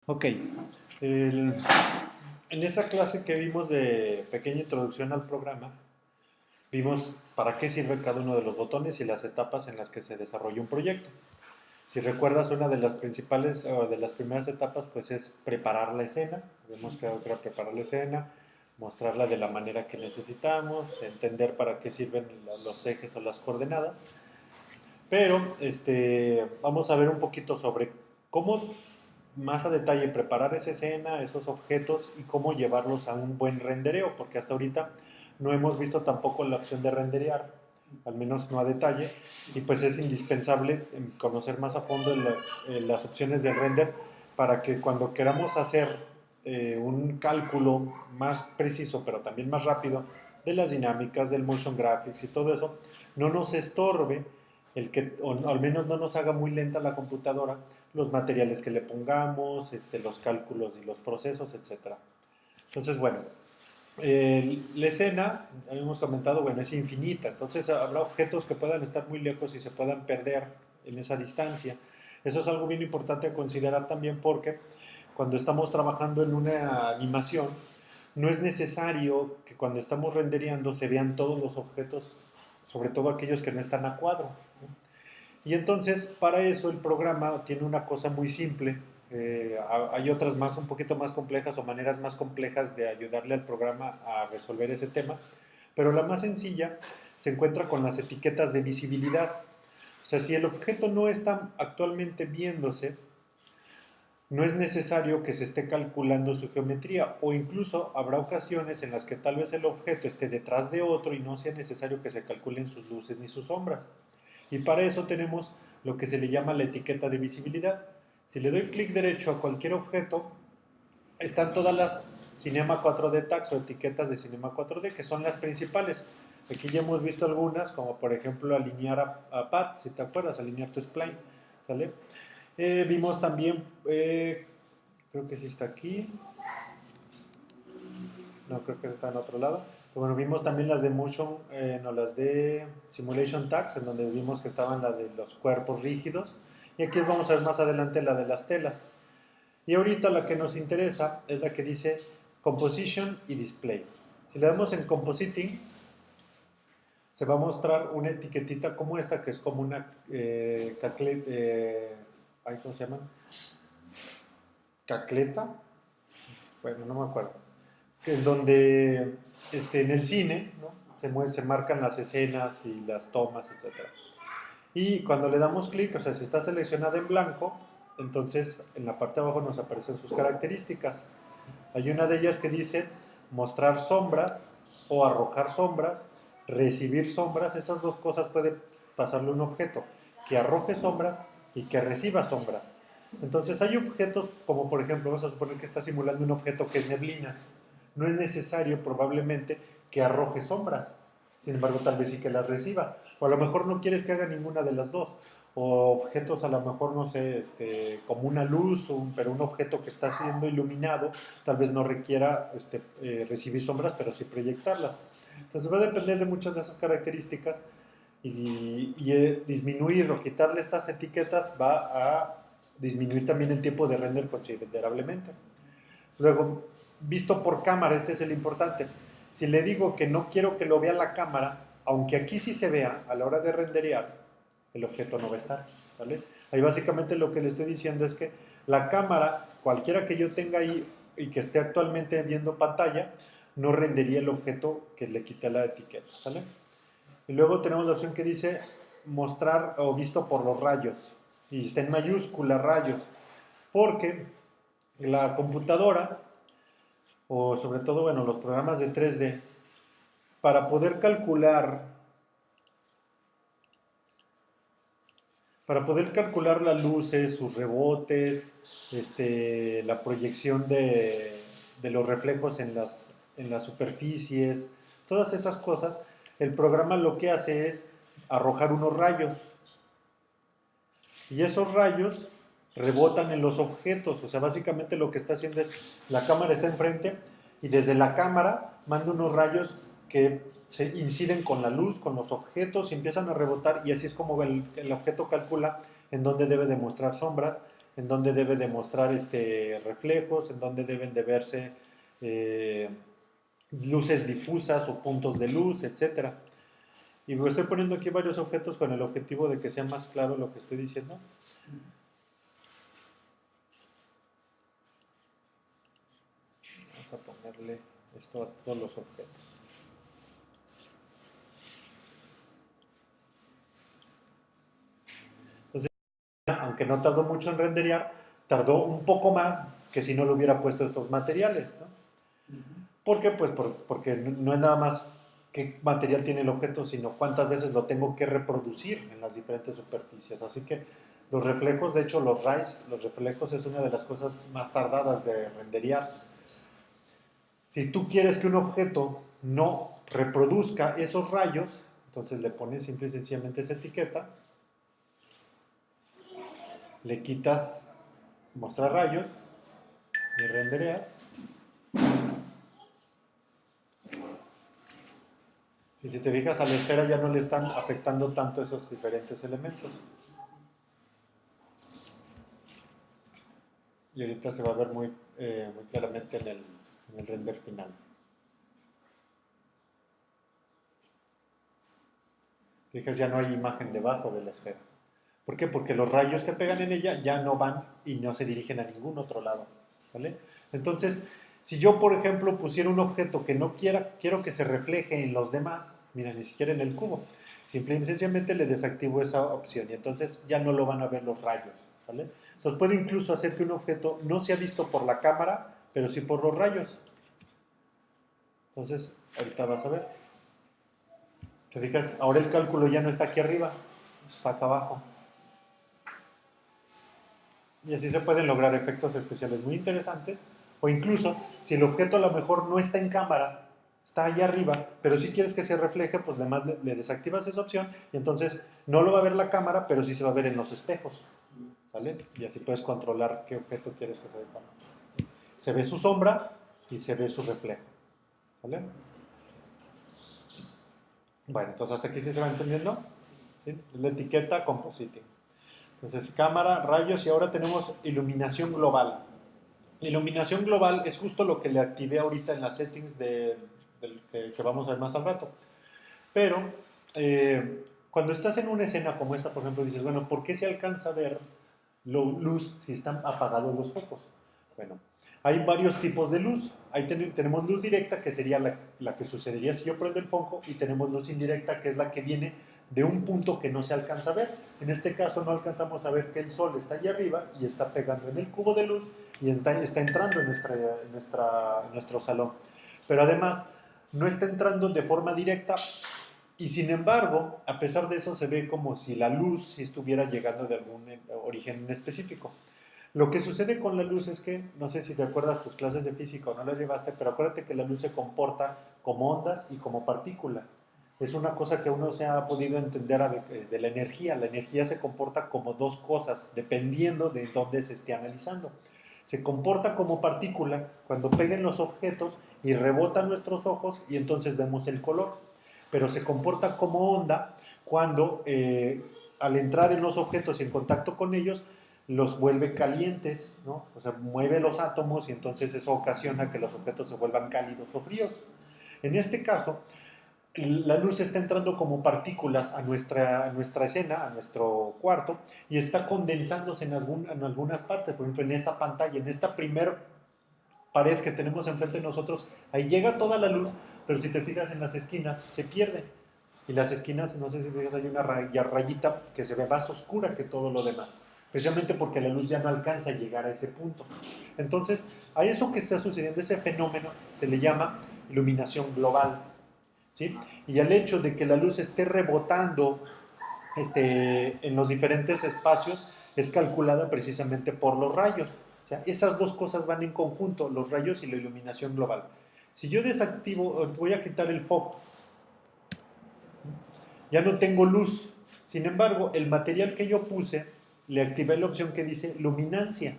Ok, el- en esa clase que vimos de pequeña introducción al programa, vimos para qué sirve cada uno de los botones y las etapas en las que se desarrolla un proyecto. Si recuerdas, una de las principales o de las primeras etapas pues es preparar la escena. Hemos quedado que era preparar la escena, mostrarla de la manera que necesitamos, entender para qué sirven los ejes o las coordenadas. Pero vamos a ver un poquito sobre cómo más a detalle preparar esa escena, esos objetos y cómo llevarlos a un buen rendereo, porque hasta ahorita no hemos visto tampoco la opción de renderear, al menos no a detalle, y pues es indispensable conocer más a fondo las opciones de render para que cuando queramos hacer un cálculo más preciso, pero también más rápido, de las dinámicas, del motion graphics y todo eso, no nos estorbe o al menos no nos haga muy lenta la computadora los materiales que le pongamos, los cálculos y los procesos, etcétera. Entonces, bueno, la escena, habíamos comentado, bueno, es infinita, entonces habrá objetos que puedan estar muy lejos y se puedan perder en esa distancia. Eso es algo bien importante a considerar también porque cuando estamos trabajando en una animación, no es necesario que cuando estamos rendereando se vean todos los objetos, sobre todo aquellos que no están a cuadro. Y entonces, para eso el programa tiene una cosa muy simple. Hay otras más, un poquito más complejas o maneras más complejas de ayudarle al programa a resolver ese tema. Pero la más sencilla se encuentra con las etiquetas de visibilidad. O sea, si el objeto no está actualmente viéndose, no es necesario que se esté calculando su geometría, o incluso habrá ocasiones en las que tal vez el objeto esté detrás de otro y no sea necesario que se calculen sus luces ni sus sombras. Y para eso tenemos lo que se le llama la etiqueta de visibilidad. Si le doy clic derecho a cualquier objeto, están todas las Cinema 4D tags o etiquetas de Cinema 4D, que son las principales. Aquí ya hemos visto algunas, como por ejemplo alinear a path, si te acuerdas, alinear tu spline, ¿sale? Vimos también, creo que sí está aquí, no, creo que está en otro lado. Pero bueno, vimos también las de Motion, no, las de Simulation Tags, en donde vimos que estaban la de los cuerpos rígidos. Y aquí vamos a ver más adelante la de las telas. Y ahorita la que nos interesa es la que dice Composition y Display. Si le damos en Compositing, se va a mostrar una etiquetita como esta, que es como una ¿cómo se llama? Cacleta, bueno, no me acuerdo, en donde en el cine, ¿no? Se marcan las escenas y las tomas, etcétera. Y cuando le damos clic, o sea, si está seleccionada en blanco, entonces en la parte de abajo nos aparecen sus características. Hay una de ellas que dice mostrar sombras o arrojar sombras, recibir sombras. Esas dos cosas puede pasarle a un objeto, que arroje sombras y que reciba sombras. Entonces hay objetos como por ejemplo, vamos a suponer que está simulando un objeto que es neblina. No es necesario probablemente que arroje sombras. Sin embargo, tal vez sí que las reciba. O a lo mejor no quieres que haga ninguna de las dos. O objetos a lo mejor, no sé, como una luz, pero un objeto que está siendo iluminado, tal vez no requiera recibir sombras, pero sí proyectarlas. Entonces va a depender de muchas de esas características y disminuir o quitarle estas etiquetas va a disminuir también el tiempo de render considerablemente. Luego, visto por cámara, este es el importante. Si le digo que no quiero que lo vea la cámara, aunque aquí sí se vea, a la hora de renderear, el objeto no va a estar. ¿Vale? Ahí básicamente lo que le estoy diciendo es que la cámara, cualquiera que yo tenga ahí y que esté actualmente viendo pantalla, no rendería el objeto que le quité la etiqueta. ¿Sale? Y luego tenemos la opción que dice mostrar o visto por los rayos. Y está en mayúscula rayos. Porque la computadora o sobre todo, bueno, los programas de 3D, para para poder calcular las luces, sus rebotes, la proyección de los reflejos en las superficies, todas esas cosas, el programa lo que hace es arrojar unos rayos y esos rayos rebotan en los objetos, o sea, básicamente lo que está haciendo es, la cámara está enfrente y desde la cámara manda unos rayos que se inciden con la luz, con los objetos y empiezan a rebotar y así es como el objeto calcula en dónde debe de mostrar sombras en dónde debe de mostrar reflejos, en dónde deben de verse luces difusas o puntos de luz, etcétera. Y me estoy poniendo aquí varios objetos con el objetivo de que sea más claro lo que estoy diciendo. Vamos a ponerle esto a todos los objetos. Entonces, aunque no tardó mucho en renderear, tardó un poco más que si no le hubiera puesto estos materiales, ¿no? ¿Por qué? Pues porque no es nada más qué material tiene el objeto, sino cuántas veces lo tengo que reproducir en las diferentes superficies. Así que los reflejos, de hecho los rays, los reflejos es una de las cosas más tardadas de renderear. Si tú quieres que un objeto no reproduzca esos rayos, entonces le pones simple y sencillamente esa etiqueta, le quitas mostrar rayos y rendereas. Y si te fijas a la esfera ya no le están afectando tanto esos diferentes elementos. Y ahorita se va a ver muy claramente en el render final. Fijas, ya no hay imagen debajo de la esfera. ¿Por qué? Porque los rayos que pegan en ella ya no van y no se dirigen a ningún otro lado. ¿Vale? Entonces, si yo, por ejemplo, pusiera un objeto que no quiero que se refleje en los demás, mira, ni siquiera en el cubo, simple y sencillamente le desactivo esa opción y entonces ya no lo van a ver los rayos. ¿Vale? Entonces puedo incluso hacer que un objeto no sea visto por la cámara, pero sí por los rayos. Entonces, ahorita vas a ver. Te fijas, ahora el cálculo ya no está aquí arriba, está acá abajo. Y así se pueden lograr efectos especiales muy interesantes. O incluso, si el objeto a lo mejor no está en cámara, está allá arriba, pero si quieres que se refleje, pues además le desactivas esa opción y entonces no lo va a ver la cámara, pero sí se va a ver en los espejos. ¿Sale? Y así puedes controlar qué objeto quieres que se vea. Se ve su sombra y se ve su reflejo. ¿Vale? Bueno, entonces hasta aquí sí se va entendiendo. ¿Sí? Es la etiqueta compositing. Entonces, cámara, rayos y ahora tenemos iluminación global. La iluminación global es justo lo que le activé ahorita en las settings que vamos a ver más al rato. Pero cuando estás en una escena como esta, por ejemplo, dices, bueno, ¿por qué se alcanza a ver luz si están apagados los focos? Bueno, hay varios tipos de luz. Ahí tenemos luz directa, que sería la que sucedería si yo prendo el foco, y tenemos luz indirecta, que es la que viene de un punto que no se alcanza a ver. En este caso no alcanzamos a ver que el sol está allá arriba y está pegando en el cubo de luz y está entrando en nuestro salón. Pero además no está entrando de forma directa y sin embargo, a pesar de eso se ve como si la luz estuviera llegando de algún origen específico. Lo que sucede con la luz es que, no sé si recuerdas tus clases de física o no las llevaste, pero acuérdate que la luz se comporta como ondas y como partícula. Es una cosa que uno se ha podido entender de la energía. La energía se comporta como dos cosas, dependiendo de dónde se esté analizando. Se comporta como partícula cuando peguen los objetos y rebotan nuestros ojos y entonces vemos el color. Pero se comporta como onda cuando al entrar en los objetos y en contacto con ellos, los vuelve calientes, ¿no? O sea, mueve los átomos y entonces eso ocasiona que los objetos se vuelvan cálidos o fríos. En este caso, la luz está entrando como partículas a nuestra escena, a nuestro cuarto, y está condensándose en algunas partes. Por ejemplo, en esta pantalla, en esta primer pared que tenemos enfrente de nosotros, ahí llega toda la luz, pero si te fijas en las esquinas, se pierde. Y las esquinas, no sé si te fijas, hay una rayita que se ve más oscura que todo lo demás, precisamente porque la luz ya no alcanza a llegar a ese punto. Entonces, a eso que está sucediendo, ese fenómeno, se le llama iluminación global. ¿Sí? Y al hecho de que la luz esté rebotando en los diferentes espacios es calculada precisamente por los rayos. O sea, esas dos cosas van en conjunto, los rayos y la iluminación global. Si yo desactivo, voy a quitar el foco, ya no tengo luz. Sin embargo, el material que yo puse, le activé la opción que dice luminancia,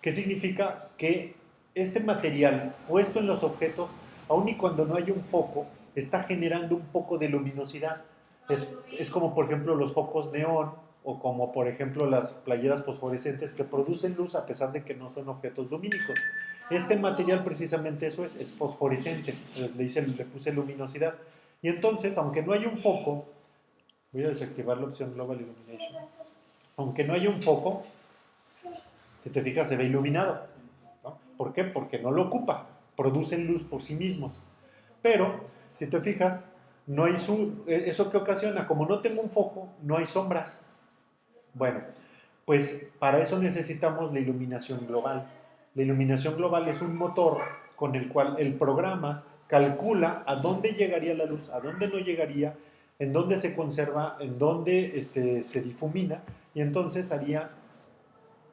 que significa que este material puesto en los objetos, aun y cuando no hay un foco, está generando un poco de luminosidad. Es como por ejemplo los focos neón o como por ejemplo las playeras fosforescentes que producen luz a pesar de que no son objetos lumínicos. Este material precisamente eso es fosforescente, le puse luminosidad. Y entonces, aunque no hay un foco, voy a desactivar la opción Global Illumination, aunque no hay un foco, si te fijas se ve iluminado, ¿no? ¿Por qué? Porque no lo ocupa, producen luz por sí mismos. Pero, si te fijas, no hay ¿eso qué ocasiona? Como no tengo un foco, no hay sombras. Bueno, pues para eso necesitamos la iluminación global. La iluminación global es un motor con el cual el programa calcula a dónde llegaría la luz, a dónde no llegaría, en dónde se conserva, en dónde se difumina, y entonces haría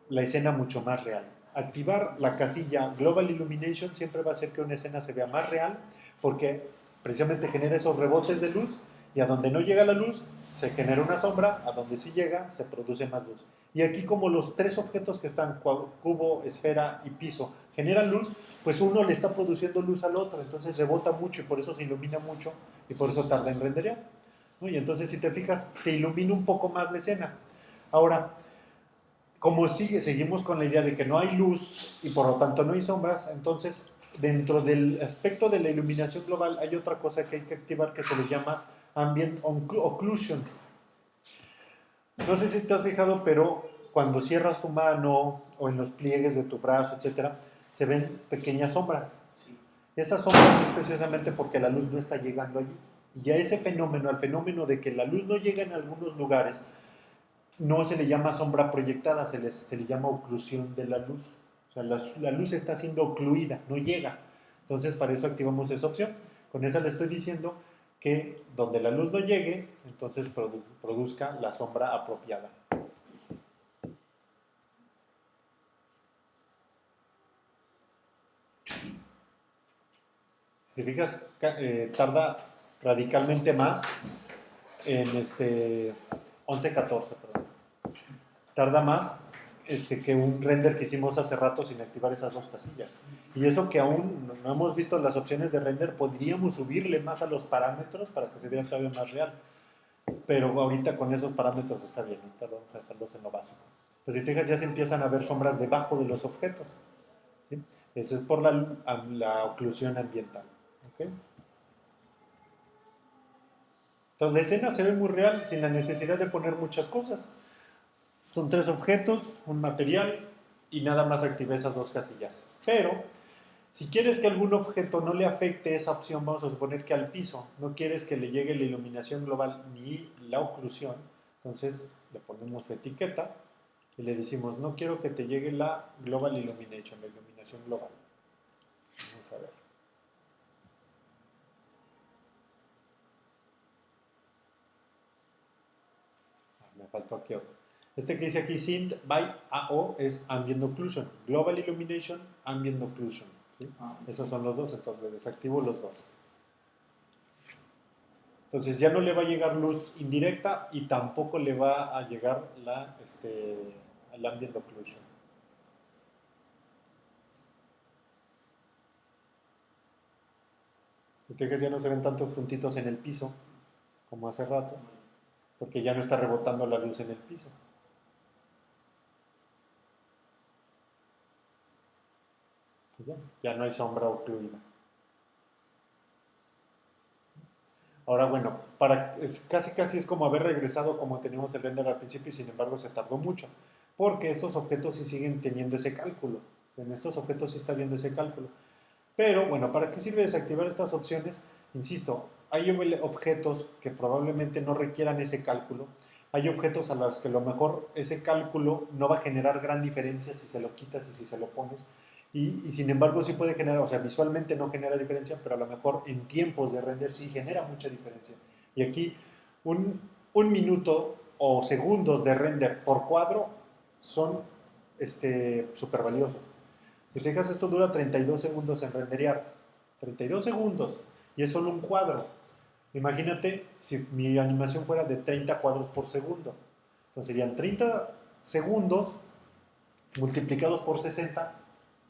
la escena mucho más real. Activar la casilla Global Illumination siempre va a hacer que una escena se vea más real, porque precisamente genera esos rebotes de luz, y a donde no llega la luz se genera una sombra, a donde sí llega se produce más luz. Y aquí, como los tres objetos que están, cubo, esfera y piso, generan luz, pues uno le está produciendo luz al otro, entonces rebota mucho y por eso se ilumina mucho y por eso tarda en renderear, ¿no? Y entonces, si te fijas, se ilumina un poco más la escena. Ahora, como seguimos con la idea de que no hay luz y por lo tanto no hay sombras, entonces dentro del aspecto de la iluminación global hay otra cosa que hay que activar que se le llama Ambient Occlusion. No sé si te has fijado, pero cuando cierras tu mano o en los pliegues de tu brazo, etcétera, se ven pequeñas sombras. Sí. Esas sombras es precisamente porque la luz no está llegando allí. Y a ese fenómeno, al fenómeno de que la luz no llega en algunos lugares, no se le llama sombra proyectada, se le llama oclusión de la luz. O sea, la luz está siendo ocluida, no llega. Entonces, para eso activamos esa opción. Con esa le estoy diciendo que donde la luz no llegue, entonces produzca la sombra apropiada. Si te fijas, tarda radicalmente más en 11:14, perdón. Tarda más que un render que hicimos hace rato sin activar esas dos casillas. Y eso que aún no hemos visto las opciones de render, podríamos subirle más a los parámetros para que se vea todavía más real. Pero ahorita con esos parámetros está bien, ahorita vamos a dejarlos en lo básico. Pues si te fijas, ya se empiezan a ver sombras debajo de los objetos, ¿sí? Eso es por la oclusión ambiental, ¿okay? Entonces la escena se ve muy real sin la necesidad de poner muchas cosas. Son tres objetos, un material y nada más activé esas dos casillas. Pero si quieres que algún objeto no le afecte esa opción, vamos a suponer que al piso no quieres que le llegue la iluminación global ni la oclusión, entonces le ponemos su etiqueta y le decimos no quiero que te llegue la Global Illumination, la iluminación global. Vamos a ver. Me faltó aquí otro. Este que dice aquí, Synth by AO, es Ambient Occlusion. Global Illumination, Ambient Occlusion. ¿Sí? Esos son los dos, entonces le desactivo los dos. Entonces ya no le va a llegar luz indirecta y tampoco le va a llegar el Ambient Occlusion. Entonces ya no se ven tantos puntitos en el piso como hace rato, porque ya no está rebotando la luz en el piso. Ya no hay sombra ocluida. Ahora bueno, casi es como haber regresado como teníamos el render al principio y sin embargo se tardó mucho, porque estos objetos sí siguen teniendo ese cálculo. En estos objetos sí está viendo ese cálculo. Pero bueno, ¿para qué sirve desactivar estas opciones? Insisto, hay objetos que probablemente no requieran ese cálculo. Hay objetos a los que a lo mejor ese cálculo no va a generar gran diferencia si se lo quitas y si se lo pones. Y sin embargo sí puede generar, o sea, visualmente no genera diferencia, pero a lo mejor en tiempos de render sí genera mucha diferencia. Y aquí un minuto o segundos de render por cuadro son súper valiosos. Si te fijas, esto dura 32 segundos en renderear. 32 segundos. Y es solo un cuadro. Imagínate si mi animación fuera de 30 cuadros por segundo. Entonces serían 30 segundos multiplicados por 60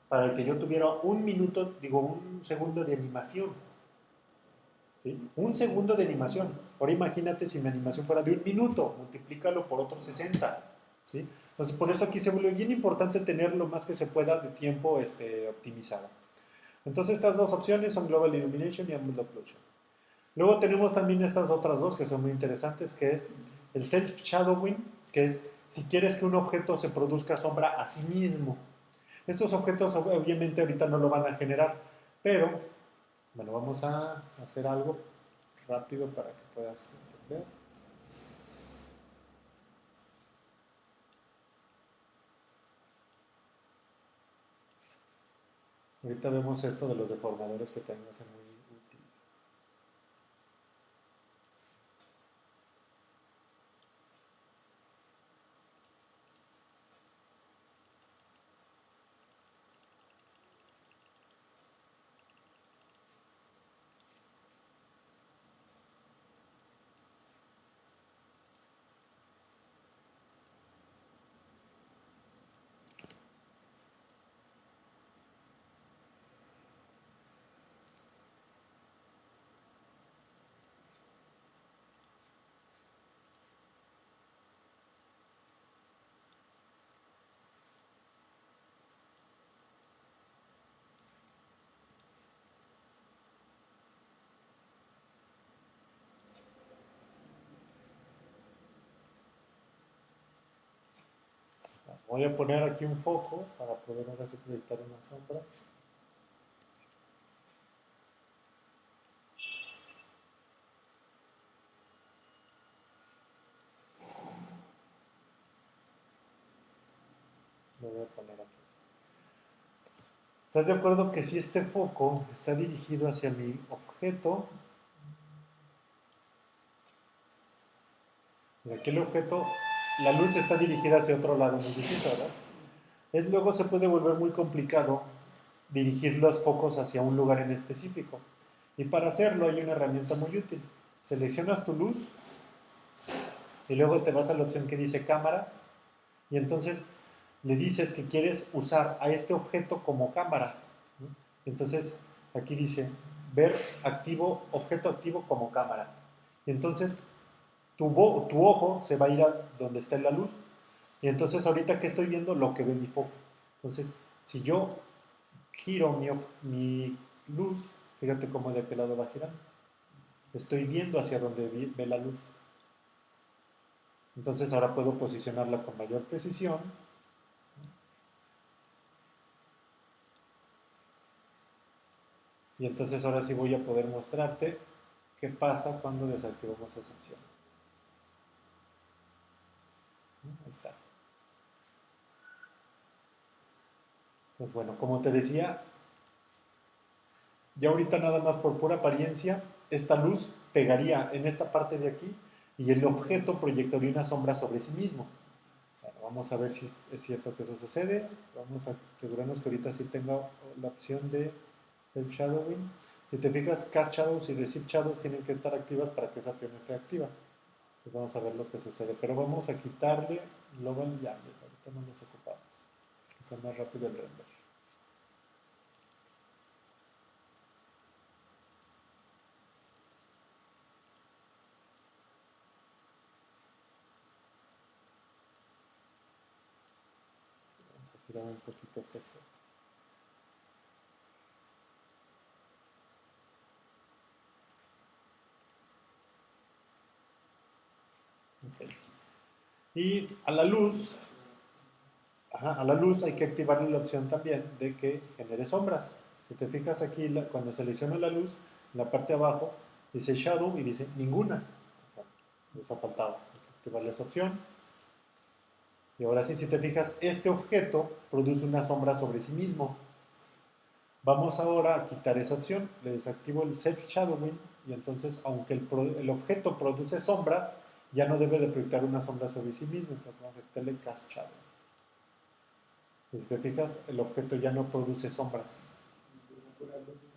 para que yo tuviera un segundo de animación. ¿sí? Un segundo de animación. Ahora imagínate si mi animación fuera de 1 minuto, multiplícalo por otros 60. ¿Sí? Entonces, por eso aquí se vuelve bien importante tener lo más que se pueda de tiempo optimizado. Entonces, estas dos opciones son Global Illumination y Ambient Occlusion. Luego tenemos también estas otras dos que son muy interesantes, que es el Self-Shadowing, que es si quieres que un objeto se produzca sombra a sí mismo. Estos objetos obviamente ahorita no lo van a generar, pero bueno, vamos a hacer algo rápido para que puedas entender. Ahorita vemos esto de los deformadores que también hacen muy útil. Voy a poner aquí un foco para poder ahora sí proyectar una sombra. Lo voy a poner aquí. ¿Estás de acuerdo que si este foco está dirigido hacia mi objeto, aquí el objeto, la luz está dirigida hacia otro lado muy distinto, ¿verdad? Luego se puede volver muy complicado dirigir los focos hacia un lugar en específico. Y para hacerlo hay una herramienta muy útil. Seleccionas tu luz y luego te vas a la opción que dice cámara y entonces le dices que quieres usar a este objeto como cámara, ¿no? Entonces aquí dice ver activo, objeto activo como cámara. Y entonces tu ojo se va a ir a donde está la luz. Y entonces ahorita que estoy viendo lo que ve mi foco. Entonces, si yo giro mi luz, fíjate cómo de aquel lado va girando. Estoy viendo hacia donde ve la luz. Entonces ahora puedo posicionarla con mayor precisión. Y entonces ahora sí voy a poder mostrarte qué pasa cuando desactivamos esa opción. Ahí está. Entonces, bueno, como te decía, ya ahorita nada más por pura apariencia, esta luz pegaría en esta parte de aquí y el objeto proyectaría una sombra sobre sí mismo. Bueno, vamos a ver si es cierto que eso sucede. Vamos a asegurarnos que ahorita sí tenga la opción de Self Shadowing. Si te fijas, Cast Shadows y Receive Shadows tienen que estar activas para que esa opción esté activa. Entonces vamos a ver lo que sucede. Pero vamos a quitarle Global Ambient. Ahorita no nos ocupamos. Que sea más rápido el render. Vamos a girar un poquito este foto. Okay. Y a la luz hay que activarle la opción también de que genere sombras. Si te fijas aquí, cuando selecciono la luz, en la parte de abajo dice Shadow y dice ninguna. O sea, les ha faltado. Hay que activarle esa opción. Y ahora sí, si te fijas, este objeto produce una sombra sobre sí mismo. Vamos ahora a quitar esa opción. Le desactivo el Self Shadowing y entonces, aunque el objeto produce sombras, ya no debe de proyectar una sombra sobre sí mismo. Entonces vamos a quitarle Cast Shadows. Si te fijas, el objeto ya no produce sombras.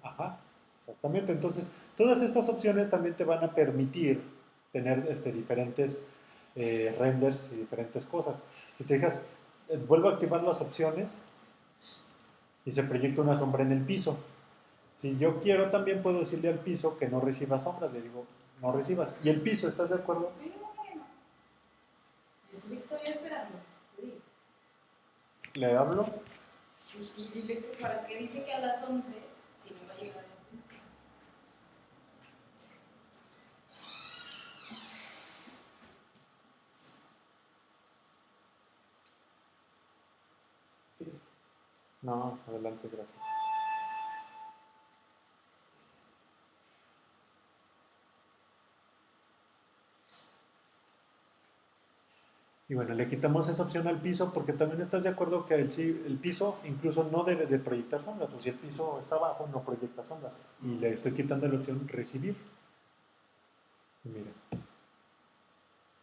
Ajá, exactamente. Entonces, todas estas opciones también te van a permitir tener diferentes renders y diferentes cosas. Si te fijas, vuelvo a activar las opciones y se proyecta una sombra en el piso. Si yo quiero, también puedo decirle al piso que no reciba sombras. Le digo, no recibas. ¿Y el piso, estás de acuerdo? Estoy todavía esperando. ¿Le hablo? Pues sí, dile que para qué dice que a las 11 si no va a llegar a las 11. No, adelante, gracias. Y bueno, le quitamos esa opción al piso porque también estás de acuerdo que el piso incluso no debe de proyectar sombras. Pues si el piso está abajo, no proyecta sombras. Y le estoy quitando la opción recibir. Y mira.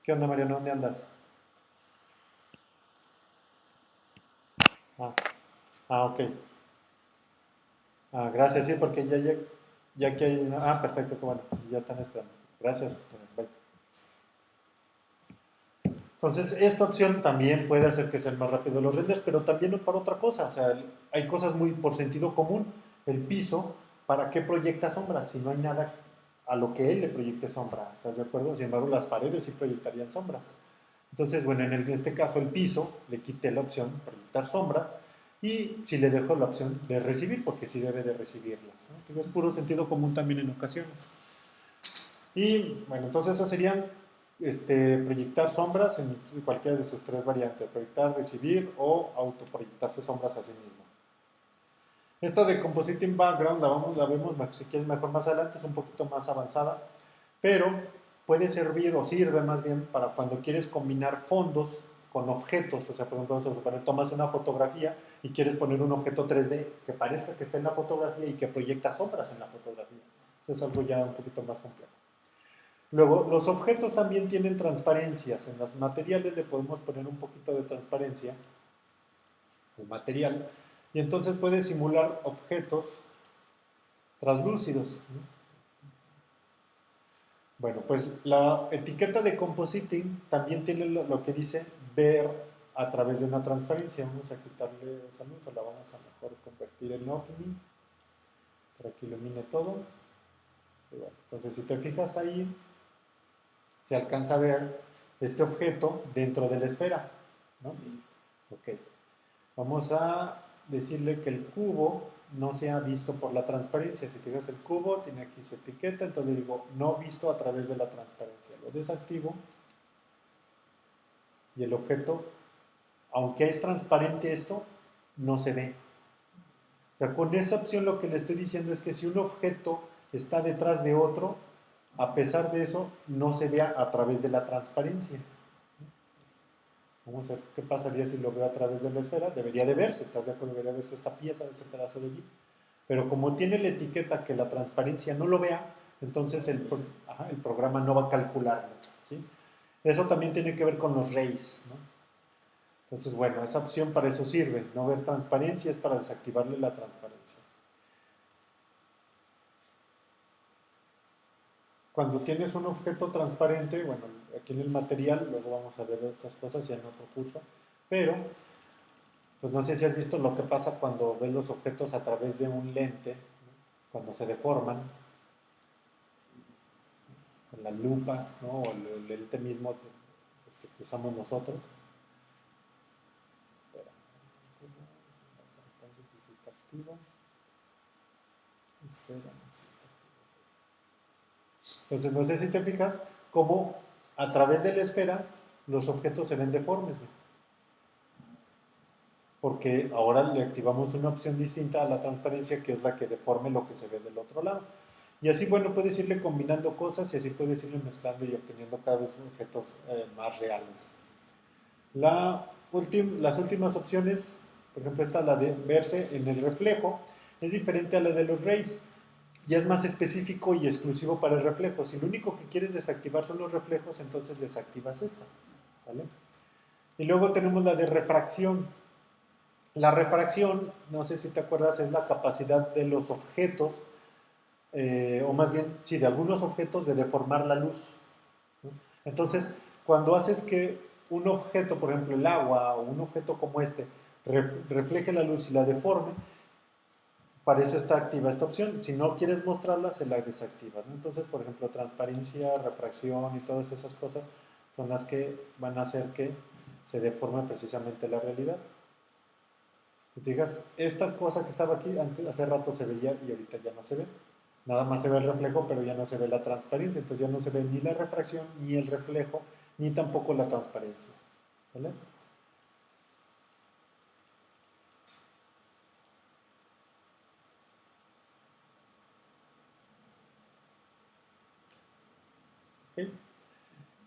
¿Qué onda, Mariano? ¿Dónde andas? Ah, ok. Gracias, sí, porque ya que hay una... perfecto, qué bueno. Ya están esperando. Gracias. Bye. Entonces, esta opción también puede hacer que sean más rápidos los renders, pero también para otra cosa. O sea, hay cosas muy por sentido común. El piso, ¿para qué proyecta sombras? Si no hay nada a lo que él le proyecte sombra. ¿Estás de acuerdo? Sin embargo, las paredes sí proyectarían sombras. Entonces, bueno, en este caso el piso, le quité la opción de proyectar sombras y si le dejo la opción de recibir, porque sí debe de recibirlas, ¿no? Es puro sentido común también en ocasiones. Y bueno, entonces eso serían proyectar sombras en cualquiera de sus tres variantes, proyectar, recibir o autoproyectarse sombras a sí mismo. Esta de Compositing Background la vemos, si quieres mejor más adelante, es un poquito más avanzada, pero puede servir o sirve más bien para cuando quieres combinar fondos con objetos. O sea, por ejemplo, vamos a suponer, tomas una fotografía y quieres poner un objeto 3D que parezca que está en la fotografía y que proyecta sombras en la fotografía. Eso es algo ya un poquito más complejo. Luego, los objetos también tienen transparencias. En los materiales le podemos poner un poquito de transparencia, el material, y entonces puede simular objetos translúcidos. Bueno, pues la etiqueta de compositing también tiene lo que dice ver a través de una transparencia. Vamos a quitarle esa luz o la vamos a mejor convertir en ovni para que ilumine todo. Bueno, entonces, si te fijas ahí, se alcanza a ver este objeto dentro de la esfera, ¿no? Ok. Vamos a decirle que el cubo no sea visto por la transparencia. Si te fijas, el cubo tiene aquí su etiqueta, entonces le digo no visto a través de la transparencia. Lo desactivo y el objeto, aunque es transparente esto, no se ve. O sea, con esa opción lo que le estoy diciendo es que si un objeto está detrás de otro, a pesar de eso, no se vea a través de la transparencia. Vamos a ver qué pasaría si lo veo a través de la esfera. Debería de verse, ¿estás de acuerdo? Debería verse esta pieza, ese pedazo de allí. Pero como tiene la etiqueta que la transparencia no lo vea, entonces el programa no va a calcularlo, ¿sí? Eso también tiene que ver con los rays, ¿no? Entonces, bueno, esa opción para eso sirve. No ver transparencia es para desactivarle la transparencia. Cuando tienes un objeto transparente, bueno, aquí en el material, luego vamos a ver esas cosas ya en otro curso, pero pues no sé si has visto lo que pasa cuando ves los objetos a través de un lente, ¿no? Cuando se deforman, con las lupas, ¿no? O el lente mismo que usamos nosotros. Espera, entonces si está activo. Espera, no sé si está activo. Entonces no sé si te fijas cómo a través de la esfera los objetos se ven deformes, ¿no? Porque ahora le activamos una opción distinta a la transparencia que es la que deforme lo que se ve del otro lado. Y así, bueno, puedes irle combinando cosas y así puedes irle mezclando y obteniendo cada vez objetos más reales. Las últimas opciones, por ejemplo, esta, la de verse en el reflejo, es diferente a la de los rays. Ya es más específico y exclusivo para el reflejo. Si lo único que quieres desactivar son los reflejos, entonces desactivas esta, ¿vale? Y luego tenemos la de refracción. La refracción, no sé si te acuerdas, es la capacidad de los objetos, o más bien, sí, de algunos objetos de deformar la luz, ¿no? Entonces, cuando haces que un objeto, por ejemplo el agua o un objeto como este, refleje la luz y la deforme, para eso está activa esta opción. Si no quieres mostrarla, se la desactivas, ¿no? Entonces, por ejemplo, transparencia, refracción y todas esas cosas son las que van a hacer que se deforme precisamente la realidad. Si te fijas, esta cosa que estaba aquí, antes, hace rato se veía y ahorita ya no se ve. Nada más se ve el reflejo, pero ya no se ve la transparencia. Entonces ya no se ve ni la refracción, ni el reflejo, ni tampoco la transparencia. ¿Vale? ¿Okay?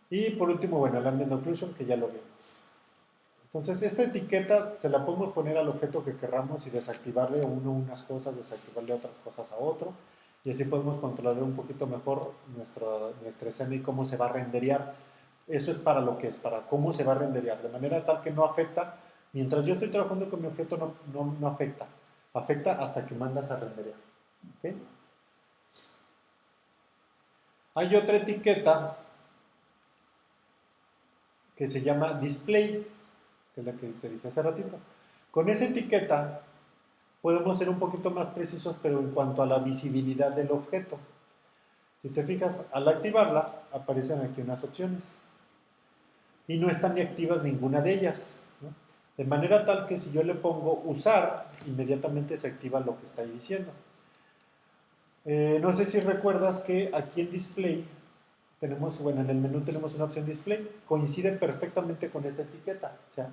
Y por último, bueno, el ambient occlusion, que ya lo vimos. Entonces, esta etiqueta se la podemos poner al objeto que querramos y desactivarle a uno unas cosas, desactivarle otras cosas a otro. Y así podemos controlar un poquito mejor nuestra escena y cómo se va a renderear. Eso es para lo que es, para cómo se va a renderear. De manera tal que no afecta, mientras yo estoy trabajando con mi objeto, no afecta. Afecta hasta que mandas a renderear. ¿Okay? Hay otra etiqueta que se llama display, que es la que te dije hace ratito. Con esa etiqueta podemos ser un poquito más precisos, pero en cuanto a la visibilidad del objeto. Si te fijas, al activarla, aparecen aquí unas opciones. Y no están ni activas ninguna de ellas, ¿no? De manera tal que si yo le pongo usar, inmediatamente se activa lo que está ahí diciendo. No sé si recuerdas que aquí en display tenemos, bueno, en el menú tenemos una opción display, coincide perfectamente con esta etiqueta. O sea,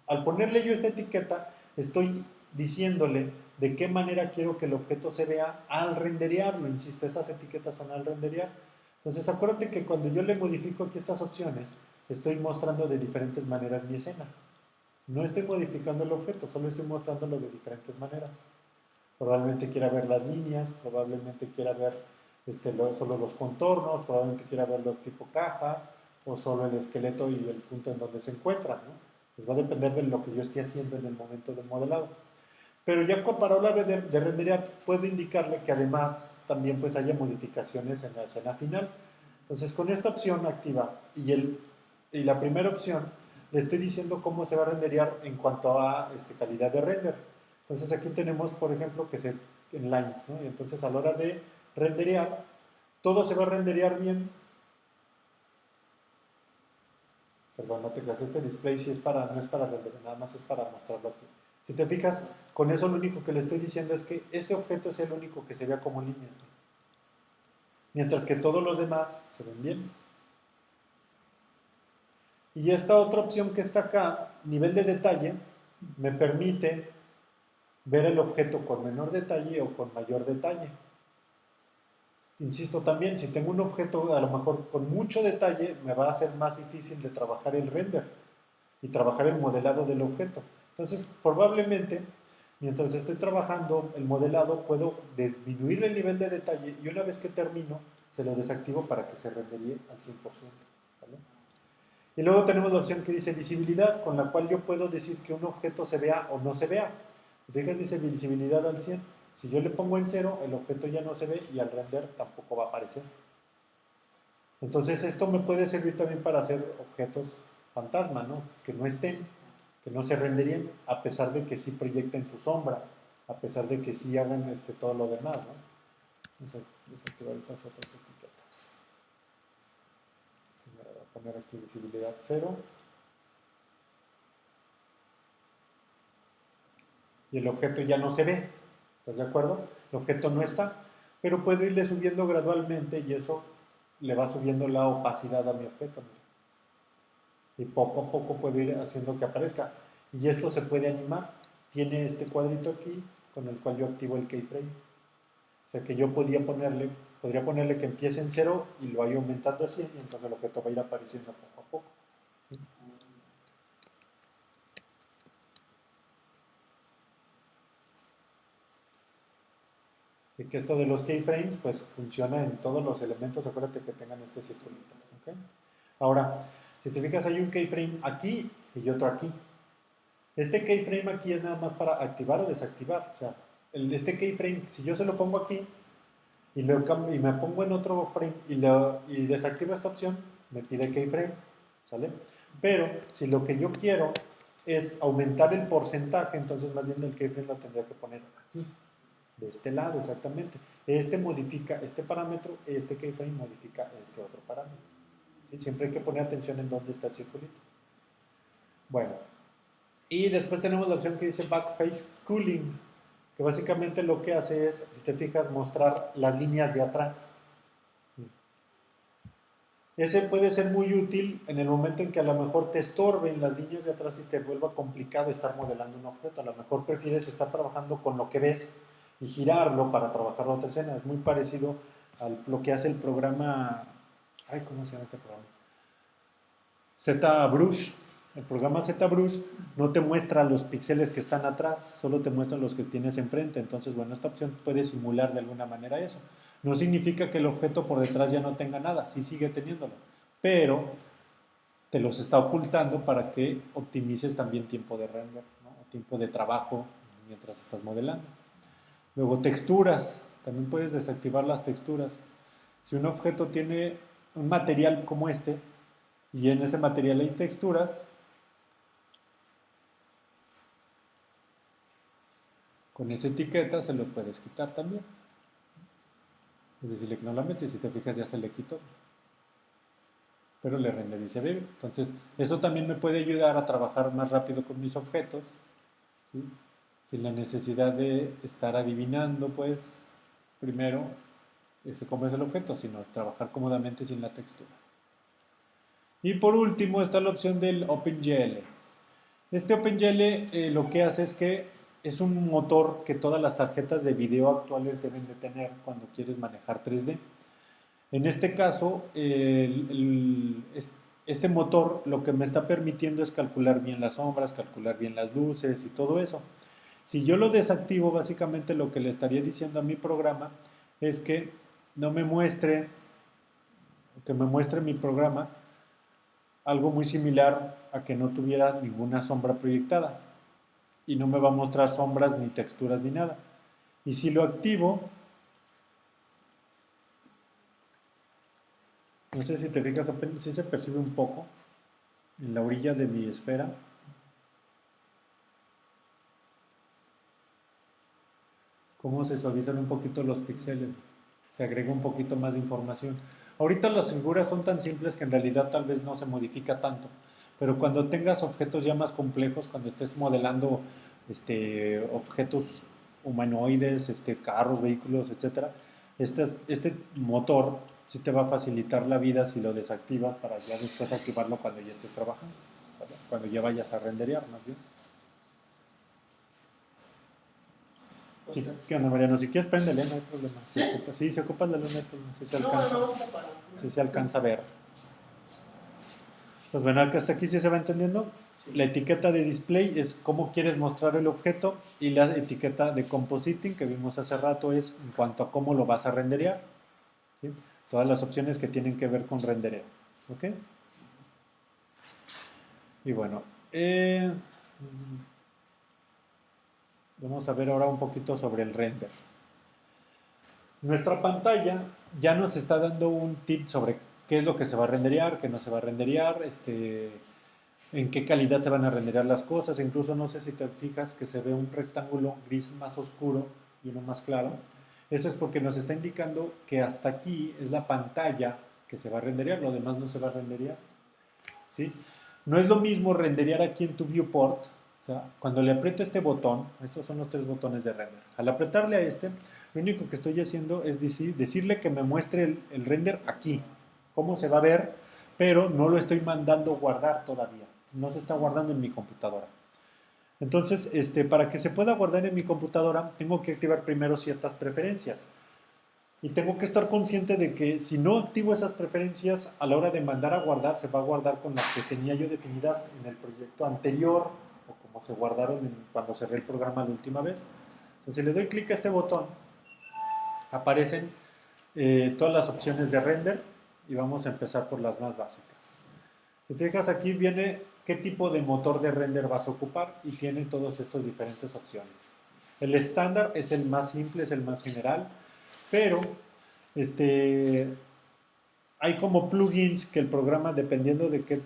al ponerle yo esta etiqueta, estoy diciéndole de qué manera quiero que el objeto se vea al renderearlo. Insisto, esas etiquetas son al renderear. Entonces, acuérdate que cuando yo le modifico aquí estas opciones, estoy mostrando de diferentes maneras mi escena. No estoy modificando el objeto, solo estoy mostrándolo de diferentes maneras. Probablemente quiera ver las líneas, probablemente quiera ver solo los contornos, probablemente quiera ver los tipo caja, o solo el esqueleto y el punto en donde se encuentra, ¿no? Pues va a depender de lo que yo esté haciendo en el momento del modelado. Pero ya para hablar de renderear, puedo indicarle que además también pues haya modificaciones en la escena final. Entonces con esta opción activa y la primera opción, le estoy diciendo cómo se va a renderear en cuanto a calidad de render. Entonces aquí tenemos, por ejemplo, que se en lines, ¿no? Y entonces a la hora de renderear, todo se va a renderear bien. Perdón, no te creas, este display sí es no es para renderear, nada más es para mostrarlo aquí. Si te fijas, con eso lo único que le estoy diciendo es que ese objeto es el único que se vea como líneas, ¿no? Mientras que todos los demás se ven bien. Y esta otra opción que está acá, nivel de detalle, me permite ver el objeto con menor detalle o con mayor detalle. Insisto también, si tengo un objeto a lo mejor con mucho detalle, me va a ser más difícil de trabajar el render y trabajar el modelado del objeto. Entonces, probablemente, mientras estoy trabajando el modelado, puedo disminuir el nivel de detalle y una vez que termino, se lo desactivo para que se renderíe al 100%. ¿Vale? Y luego tenemos la opción que dice visibilidad, con la cual yo puedo decir que un objeto se vea o no se vea. Dejas dice visibilidad al 100. Si yo le pongo en 0, el objeto ya no se ve y al render tampoco va a aparecer. Entonces esto me puede servir también para hacer objetos fantasma, ¿no? Que no estén, que no se renderían, a pesar de que sí proyecten su sombra, a pesar de que sí hagan todo lo demás, ¿no? Vamos a desactivar esas otras etiquetas. Voy a poner aquí visibilidad 0. Y el objeto ya no se ve, ¿estás de acuerdo? El objeto no está, pero puedo irle subiendo gradualmente y eso le va subiendo la opacidad a mi objeto. Mira. Y poco a poco puedo ir haciendo que aparezca. Y esto se puede animar. Tiene este cuadrito aquí con el cual yo activo el keyframe. O sea que yo podría ponerle que empiece en 0 y lo vaya aumentando a 100 y entonces el objeto va a ir apareciendo poco a poco. ¿Sí? Y que esto de los keyframes pues funciona en todos los elementos, acuérdate que tengan este circulito. ¿Okay? Ahora, si te fijas hay un keyframe aquí y otro aquí. Este keyframe aquí es nada más para activar o desactivar. O sea, este keyframe, si yo se lo pongo aquí y me pongo en otro frame y desactivo esta opción, me pide keyframe, ¿sale? Pero si lo que yo quiero es aumentar el porcentaje, entonces más bien el keyframe lo tendría que poner aquí. De este lado, exactamente. Este modifica este parámetro, este keyframe modifica este otro parámetro. ¿Sí? Siempre hay que poner atención en dónde está el circulito. Bueno, y después tenemos la opción que dice Backface Cooling, que básicamente lo que hace es, si te fijas, mostrar las líneas de atrás. Ese puede ser muy útil en el momento en que a lo mejor te estorben las líneas de atrás y te vuelva complicado estar modelando un objeto. A lo mejor prefieres estar trabajando con lo que ves y girarlo para trabajar la otra escena. Es muy parecido a lo que hace el programa... Ay, ¿cómo se llama este programa? ZBrush. El programa ZBrush no te muestra los píxeles que están atrás, solo te muestra los que tienes enfrente. Entonces, bueno, esta opción puede simular de alguna manera eso. No significa que el objeto por detrás ya no tenga nada, sí sigue teniéndolo, pero te los está ocultando para que optimices también tiempo de render, ¿no? O tiempo de trabajo mientras estás modelando. Luego, texturas. También puedes desactivar las texturas. Si un objeto tiene un material como este, y en ese material hay texturas, con esa etiqueta se lo puedes quitar también. Es decir, que no la mezcles, si te fijas ya se le quitó. Pero le renderiza bien. Entonces, eso también me puede ayudar a trabajar más rápido con mis objetos, ¿sí? Sin la necesidad de estar adivinando, pues, primero, cómo es el objeto, sino trabajar cómodamente sin la textura. Y por último está la opción del OpenGL. Este OpenGL lo que hace es que es un motor que todas las tarjetas de video actuales deben de tener cuando quieres manejar 3D. En este caso, este motor lo que me está permitiendo es calcular bien las sombras, calcular bien las luces y todo eso. Si yo lo desactivo, básicamente lo que le estaría diciendo a mi programa es que no me muestre, que me muestre mi programa algo muy similar a que no tuviera ninguna sombra proyectada. Y no me va a mostrar sombras ni texturas ni nada. Y si lo activo, no sé si te fijas, apenas sí se percibe un poco en la orilla de mi esfera. Cómo se suavizan un poquito los píxeles. Se agrega un poquito más de información. Ahorita las figuras son tan simples que en realidad tal vez no se modifica tanto. Pero cuando tengas objetos ya más complejos, cuando estés modelando objetos humanoides, carros, vehículos, etc., este motor sí te va a facilitar la vida si lo desactivas para ya después activarlo cuando ya estés trabajando, ¿vale? Cuando ya vayas a renderear más bien. Sí, ¿qué onda, Mariano? Si quieres, préndele, no hay problema. Sí, se ocupa la luna, no sé si alcanza, si se alcanza a ver. Pues bueno, que hasta aquí sí se va entendiendo. La etiqueta de display es cómo quieres mostrar el objeto y la etiqueta de compositing que vimos hace rato es en cuanto a cómo lo vas a renderear, ¿sí? Todas las opciones que tienen que ver con rendereo. ¿Ok? Y bueno, vamos a ver ahora un poquito sobre el render. Nuestra pantalla ya nos está dando un tip sobre qué es lo que se va a renderear, qué no se va a renderear, en qué calidad se van a renderear las cosas. Incluso no sé si te fijas que se ve un rectángulo gris más oscuro y uno más claro. Eso es porque nos está indicando que hasta aquí es la pantalla que se va a renderear, lo demás no se va a renderear, ¿sí? No es lo mismo renderear aquí en tu viewport. O sea, cuando le aprieto este botón, estos son los 3 botones de render. Al apretarle a este, lo único que estoy haciendo es decirle que me muestre el render aquí, cómo se va a ver, pero no lo estoy mandando guardar todavía. No se está guardando en mi computadora. Entonces, para que se pueda guardar en mi computadora, tengo que activar primero ciertas preferencias. Y tengo que estar consciente de que si no activo esas preferencias, a la hora de mandar a guardar, se va a guardar con las que tenía yo definidas en el proyecto anterior, o como se guardaron cuando cerré el programa la última vez. Entonces, si le doy clic a este botón, aparecen todas las opciones de render, y vamos a empezar por las más básicas. Si te fijas, aquí viene qué tipo de motor de render vas a ocupar, y tiene todas estas diferentes opciones. El estándar es el más simple, es el más general, pero hay como plugins que el programa, dependiendo de qué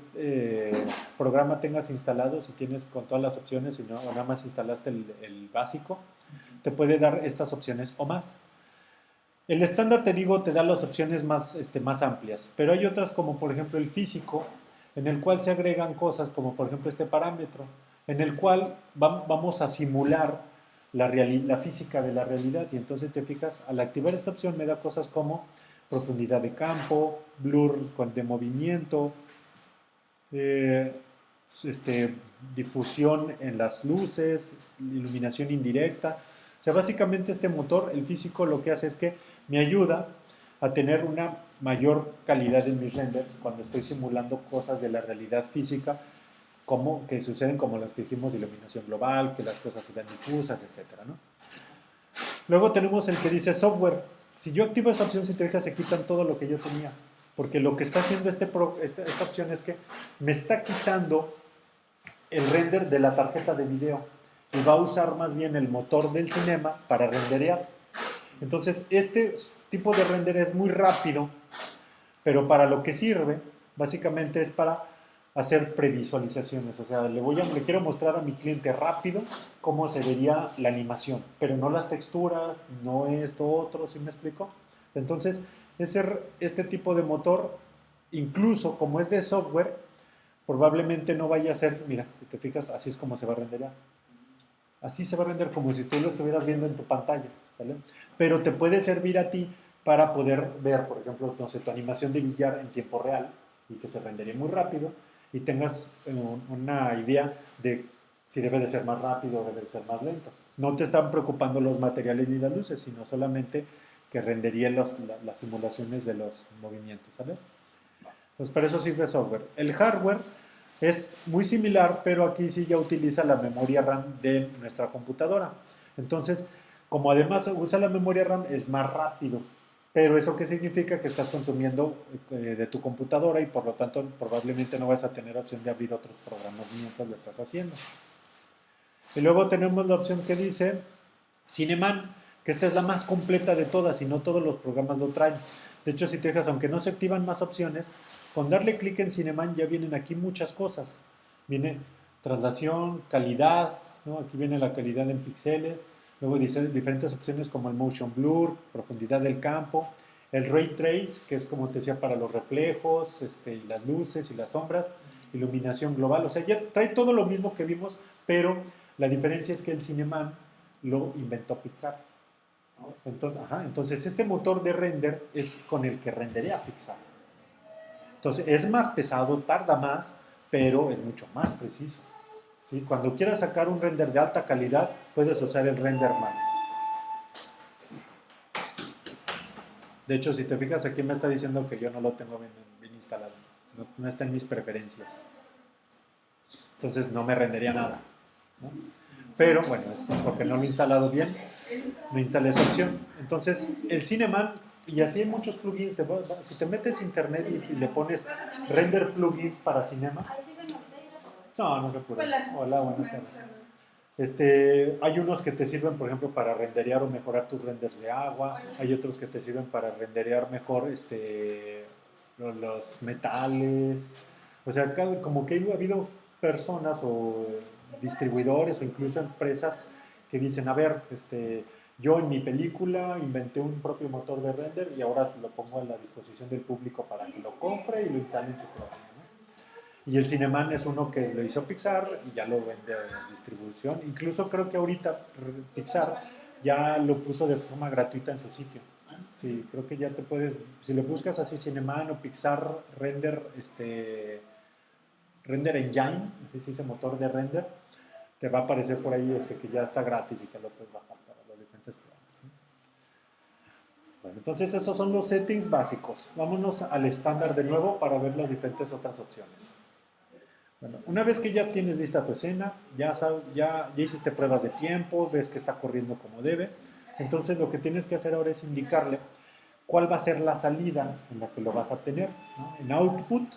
programa tengas instalado, si tienes con todas las opciones o nada más instalaste el básico, te puede dar estas opciones o más. El estándar, te digo, te da las opciones más amplias, pero hay otras como por ejemplo el físico, en el cual se agregan cosas como por ejemplo este parámetro, en el cual vamos a simular la física de la realidad, y entonces te fijas, al activar esta opción me da cosas como profundidad de campo, blur de movimiento, eh, difusión en las luces, iluminación indirecta. O sea, básicamente este motor, el físico, lo que hace es que me ayuda a tener una mayor calidad en mis renders cuando estoy simulando cosas de la realidad física, como que suceden como las que dijimos, iluminación global, que las cosas se vean difusas, etcétera, ¿no? Luego tenemos el que dice software. Si yo activo esa opción, si te fijas, se quitan todo lo que yo tenía, porque lo que está haciendo esta opción es que me está quitando el render de la tarjeta de video y va a usar más bien el motor del cinema para renderear. Entonces, este tipo de render es muy rápido, pero para lo que sirve, básicamente es para hacer previsualizaciones. O sea, le quiero mostrar a mi cliente rápido cómo se vería la animación, pero no las texturas, no esto otro, ¿sí me explico? Entonces, este tipo de motor, incluso como es de software, probablemente no vaya a ser, mira, si te fijas, así es como se va a renderar. Así se va a renderar como si tú lo estuvieras viendo en tu pantalla, ¿sale? Pero te puede servir a ti para poder ver, por ejemplo, no sé, tu animación de billar en tiempo real y que se rendería muy rápido y tengas una idea de si debe de ser más rápido o debe de ser más lento. No te están preocupando los materiales ni las luces, sino solamente que rendería las simulaciones de los movimientos, ¿sale? Entonces, para eso sirve software. El hardware es muy similar, pero aquí sí ya utiliza la memoria RAM de nuestra computadora. Entonces, como además usa la memoria RAM, es más rápido. Pero eso qué significa que estás consumiendo de tu computadora y por lo tanto probablemente no vas a tener opción de abrir otros programas mientras lo estás haciendo. Y luego tenemos la opción que dice Cineman, que esta es la más completa de todas y no todos los programas lo traen. De hecho, si te dejas, aunque no se activan más opciones, con darle clic en Cineman ya vienen aquí muchas cosas. Viene traslación, calidad, ¿no? Aquí viene la calidad en píxeles. Luego dice diferentes opciones como el motion blur, profundidad del campo, el ray trace, que es como te decía para los reflejos, y las luces y las sombras, iluminación global. O sea, ya trae todo lo mismo que vimos, pero la diferencia es que el Cineman lo inventó Pixar. Entonces este motor de render es con el que rendería Pixar. Entonces es más pesado, tarda más, pero es mucho más preciso. ¿Sí? Cuando quieras sacar un render de alta calidad, puedes usar el RenderMan. De hecho, si te fijas, aquí me está diciendo que yo no lo tengo bien instalado. No está en mis preferencias. Entonces no me rendería nada, ¿no? Pero bueno, es porque no lo he instalado bien, no instalé esa opción. Entonces, el Cineman, y así hay muchos plugins, si te metes a internet y le pones render plugins para cinema, no se puede. Hola, buenas tardes. Hay unos que te sirven, por ejemplo, para renderear o mejorar tus renders de agua, hay otros que te sirven para renderear mejor los metales. O sea, como que ha habido personas o distribuidores o incluso empresas que dicen, a ver, yo en mi película inventé un propio motor de render y ahora lo pongo a la disposición del público para que lo compre y lo instale en su programa, ¿no? Y el Cineman es uno que lo hizo Pixar y ya lo vende a distribución. Incluso creo que ahorita Pixar ya lo puso de forma gratuita en su sitio. Sí, creo que ya te puedes, si lo buscas así Cineman o Pixar Render, Render Engine, así se dice, motor de render, te va a aparecer por ahí que ya está gratis y que lo puedes bajar para los diferentes programas, ¿no? Bueno, entonces esos son los settings básicos. Vámonos al estándar de nuevo para ver las diferentes otras opciones. Bueno, una vez que ya tienes lista tu escena, ya hiciste pruebas de tiempo, ves que está corriendo como debe, entonces lo que tienes que hacer ahora es indicarle cuál va a ser la salida en la que lo vas a tener, ¿no? En output,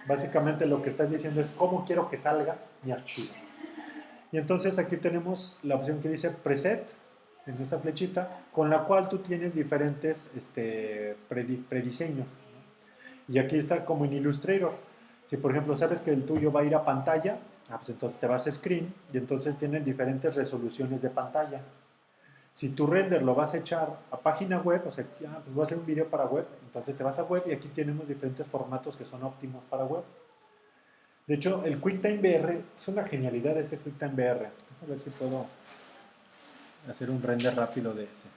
básicamente lo que estás diciendo es cómo quiero que salga mi archivo. Y entonces aquí tenemos la opción que dice preset, en esta flechita, con la cual tú tienes diferentes prediseños, ¿no? Y aquí está como en Illustrator. Si por ejemplo sabes que el tuyo va a ir a pantalla, pues entonces te vas a screen y entonces tienen diferentes resoluciones de pantalla. Si tu render lo vas a echar a página web, o sea, pues voy a hacer un video para web, entonces te vas a web y aquí tenemos diferentes formatos que son óptimos para web. De hecho, el QuickTime VR es una genialidad ese QuickTime VR. A ver si puedo hacer un render rápido de ese.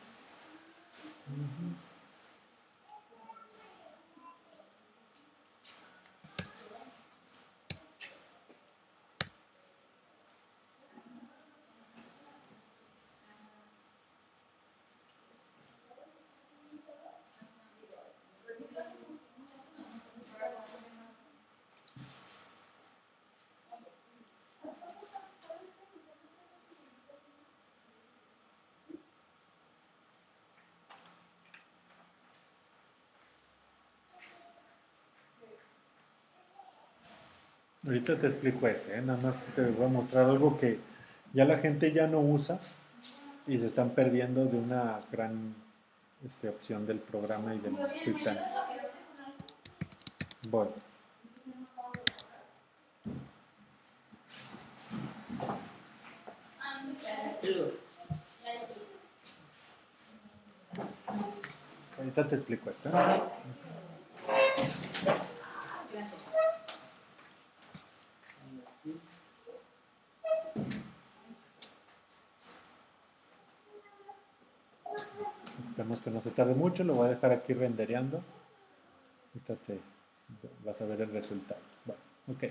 Ahorita te explico este, nada más te voy a mostrar algo que ya la gente ya no usa y se están perdiendo de una gran opción del programa y del QuickTime. Voy. Ahorita te explico esto. Esperemos que no se tarde mucho, lo voy a dejar aquí rendereando. Ahorita vas a ver el resultado. Bueno, ok.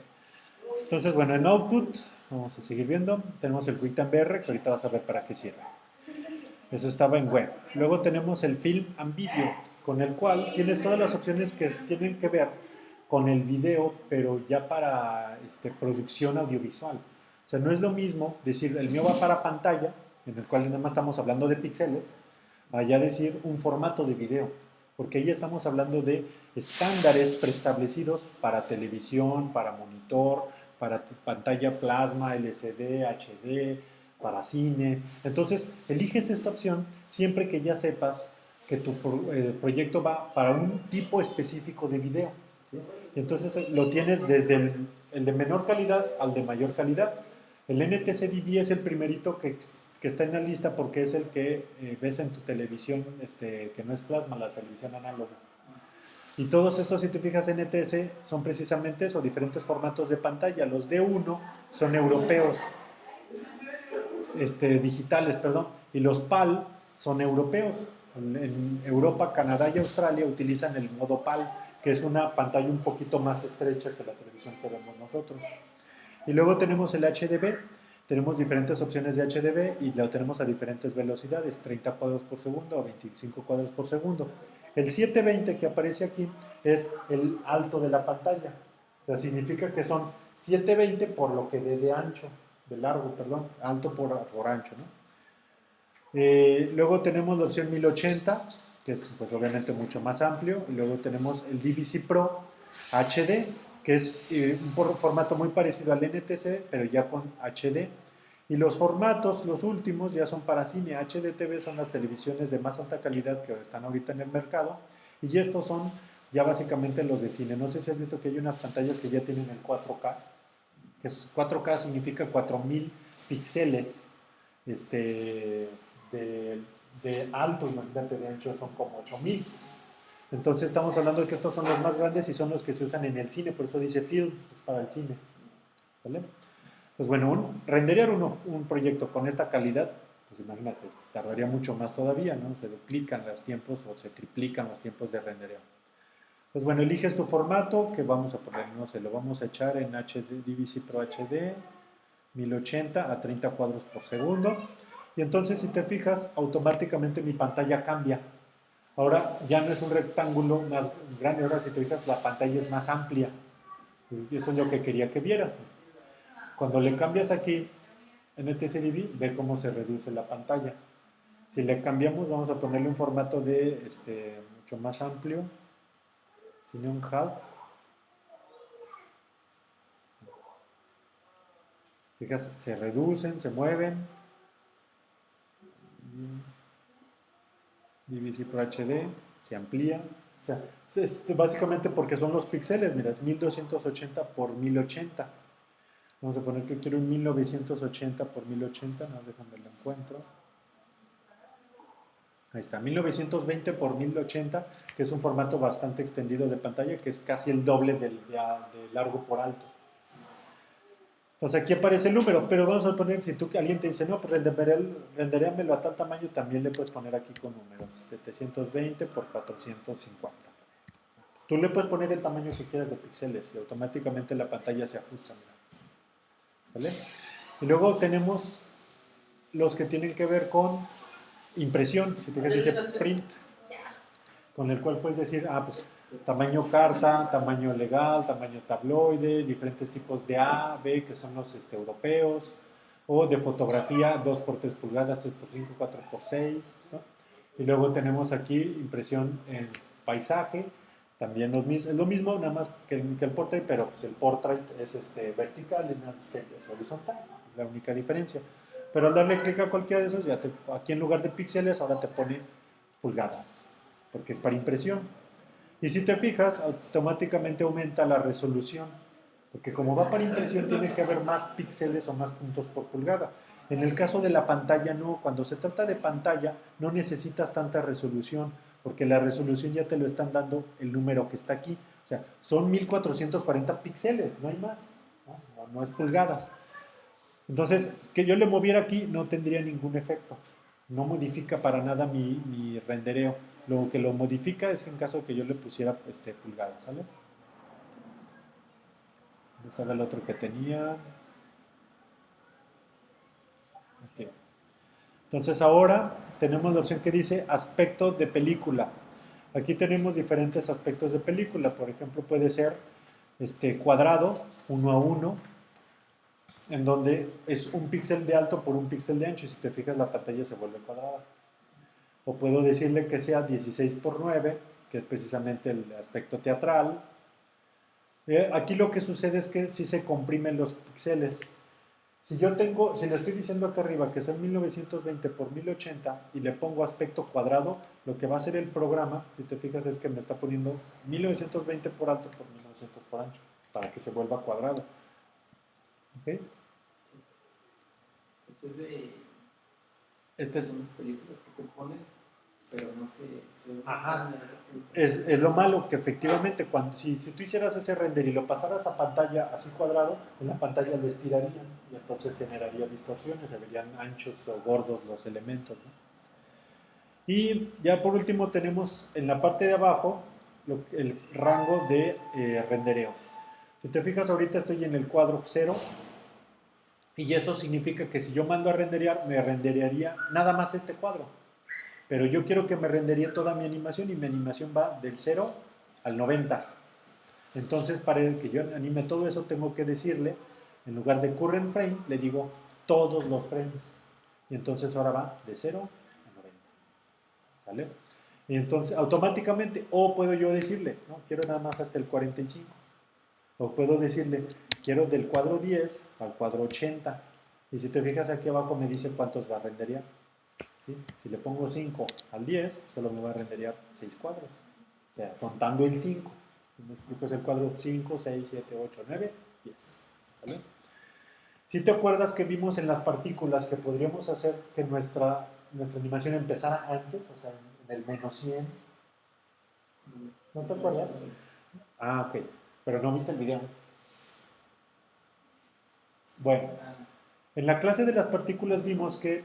Entonces, bueno, en Output, vamos a seguir viendo. Tenemos el QuickTime VR, que ahorita vas a ver para qué sirve. Eso estaba en web. Luego tenemos el Film and Video, con el cual tienes todas las opciones que tienen que ver con el video, pero ya para producción audiovisual. O sea, no es lo mismo decir, el mío va para pantalla, en el cual nada más estamos hablando de píxeles, allá decir un formato de video, porque ahí estamos hablando de estándares preestablecidos para televisión, para monitor, para pantalla plasma, LCD, HD, para cine. Entonces, eliges esta opción siempre que ya sepas que tu proyecto va para un tipo específico de video. ¿Sí? Entonces, lo tienes desde el de menor calidad al de mayor calidad. El NTSC-DV es el primerito que está en la lista porque es el que ves en tu televisión, que no es plasma, la televisión análoga. Y todos estos, si te fijas, NTS son precisamente eso, diferentes formatos de pantalla. Los D1 son europeos, digitales, perdón, y los PAL son europeos. En Europa, Canadá y Australia utilizan el modo PAL, que es una pantalla un poquito más estrecha que la televisión que vemos nosotros. Y luego tenemos el HDB, tenemos diferentes opciones de HDB y lo tenemos a diferentes velocidades, 30 cuadros por segundo o 25 cuadros por segundo. El 720 que aparece aquí es el alto de la pantalla, o sea, significa que son 720 por lo que de ancho, de largo, perdón, alto por ancho, ¿no? Luego tenemos la opción 1080, que es pues obviamente mucho más amplio, y luego tenemos el DVC Pro HD, que es un formato muy parecido al NTC, pero ya con HD. Y los formatos, los últimos, ya son para cine. HDTV son las televisiones de más alta calidad que están ahorita en el mercado. Y estos son ya básicamente los de cine. No sé si has visto que hay unas pantallas que ya tienen el 4K. Que es 4K significa 4000 píxeles de alto, imagínate, de ancho son como 8000. Entonces estamos hablando de que estos son los más grandes y son los que se usan en el cine, por eso dice film, es para el cine. ¿Vale? Pues bueno, renderear un proyecto con esta calidad, pues imagínate, tardaría mucho más todavía, ¿no? Se duplican los tiempos o se triplican los tiempos de rendereo. Pues bueno, eliges tu formato, que vamos a poner, no sé, lo vamos a echar en HD, DVC Pro HD, 1080 a 30 cuadros por segundo. Y entonces, si te fijas, automáticamente mi pantalla cambia. Ahora ya no es un rectángulo más grande, ahora si te fijas la pantalla es más amplia. Y eso es lo que quería que vieras. Cuando le cambias aquí en el TCDV, ve cómo se reduce la pantalla. Si le cambiamos, vamos a ponerle un formato de mucho más amplio, Cine un half. Fijas, se reducen, se mueven. DVC Pro HD, se amplía. O sea, es básicamente porque son los píxeles, mira, es 1280 por 1080. Vamos a poner que quiero un 1980 por 1080, no, déjame lo encuentro. Ahí está, 1920 por 1080, que es un formato bastante extendido de pantalla, que es casi el doble de largo por alto. Entonces aquí aparece el número, pero vamos a poner, si alguien te dice, no, pues renderíamelo a tal tamaño, también le puedes poner aquí con números, 720 por 450. Tú le puedes poner el tamaño que quieras de píxeles y automáticamente la pantalla se ajusta. ¿Vale? Y luego tenemos los que tienen que ver con impresión, si te fijas dice print, con el cual puedes decir, pues tamaño carta, tamaño legal, tamaño tabloide, diferentes tipos de A, B, que son los europeos, o de fotografía, 2 por 3 pulgadas, 3 por 5, 4 por 6, ¿no? Y luego tenemos aquí impresión en paisaje, también es lo mismo, nada más que el portrait, pero pues el portrait es vertical y el landscape es horizontal, es la única diferencia. Pero al darle clic a cualquiera de esos, aquí en lugar de píxeles, ahora te pone pulgadas, porque es para impresión. Y si te fijas, automáticamente aumenta la resolución, porque como va para impresión, tiene que haber más píxeles o más puntos por pulgada. En el caso de la pantalla, no. Cuando se trata de pantalla, no necesitas tanta resolución, porque la resolución ya te lo están dando el número que está aquí. O sea, son 1440 píxeles, no hay más. No es pulgadas. Entonces, que yo le moviera aquí no tendría ningún efecto. No modifica para nada mi rendereo. Lo que lo modifica es en caso que yo le pusiera pulgadas, ¿sale? ¿Dónde estaba el otro que tenía? Okay. Entonces ahora tenemos la opción que dice aspecto de película. Aquí tenemos diferentes aspectos de película. Por ejemplo, puede ser cuadrado, 1 a 1, en donde es un píxel de alto por un píxel de ancho. Y si te fijas, la pantalla se vuelve cuadrada. O puedo decirle que sea 16 por 9, que es precisamente el aspecto teatral. Aquí lo que sucede es que sí se comprimen los píxeles. Si le estoy diciendo acá arriba que son 1920 por 1080 y le pongo aspecto cuadrado, lo que va a hacer el programa, si te fijas, es que me está poniendo 1920 por alto por 1900 por ancho, para que se vuelva cuadrado. ¿Ok? Después de Este es películas que te pones, pero no se Ajá. Es lo malo, que efectivamente si tú hicieras ese render y lo pasaras a pantalla así cuadrado, en la pantalla lo estirarían y entonces generaría distorsiones, se verían anchos o gordos los elementos, ¿no? Y ya por último tenemos en la parte de abajo el rango de rendereo. Si te fijas, ahorita estoy en el cuadro 0 y eso significa que si yo mando a renderear, me renderearía nada más este cuadro. Pero yo quiero que me renderíe toda mi animación y mi animación va del 0 al 90. Entonces, para que yo anime todo eso, tengo que decirle, en lugar de current frame, le digo todos los frames. Y entonces ahora va de 0 a 90. ¿Sale? Y entonces, automáticamente, o puedo yo decirle, no, quiero nada más hasta el 45. O puedo decirle, quiero del cuadro 10 al cuadro 80. Y si te fijas aquí abajo me dice cuántos va a renderear. ¿Sí? Si le pongo 5 al 10, solo me va a renderear 6 cuadros. O sea, contando el 5. Me explico, es el cuadro 5, 6, 7, 8, 9, 10. ¿Vale? Si te acuerdas que vimos en las partículas que podríamos hacer que nuestra animación empezara antes, o sea, en el menos 100. ¿No te acuerdas? Ah, ok. Pero no viste el video. Bueno, en la clase de las partículas vimos que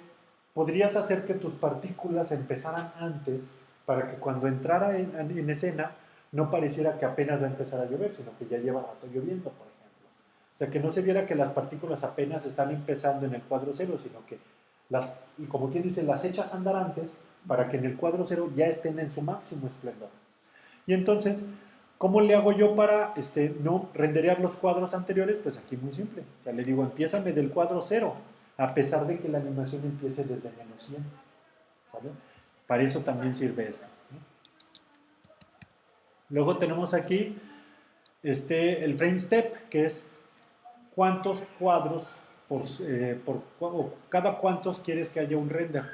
podrías hacer que tus partículas empezaran antes para que cuando entrara en escena no pareciera que apenas va a empezar a llover, sino que ya lleva rato lloviendo, por ejemplo. O sea, que no se viera que las partículas apenas están empezando en el cuadro 0, sino que, como quien dice, las echas a andar antes para que en el cuadro 0 ya estén en su máximo esplendor. Y entonces, ¿cómo le hago yo para no renderear los cuadros anteriores? Pues aquí muy simple. O sea, le digo, empiézame del cuadro 0, a pesar de que la animación empiece desde menos 100. ¿Vale? Para eso también sirve esto, ¿no? Luego tenemos aquí el frame step, que es cuántos cuadros cada cuántos quieres que haya un render.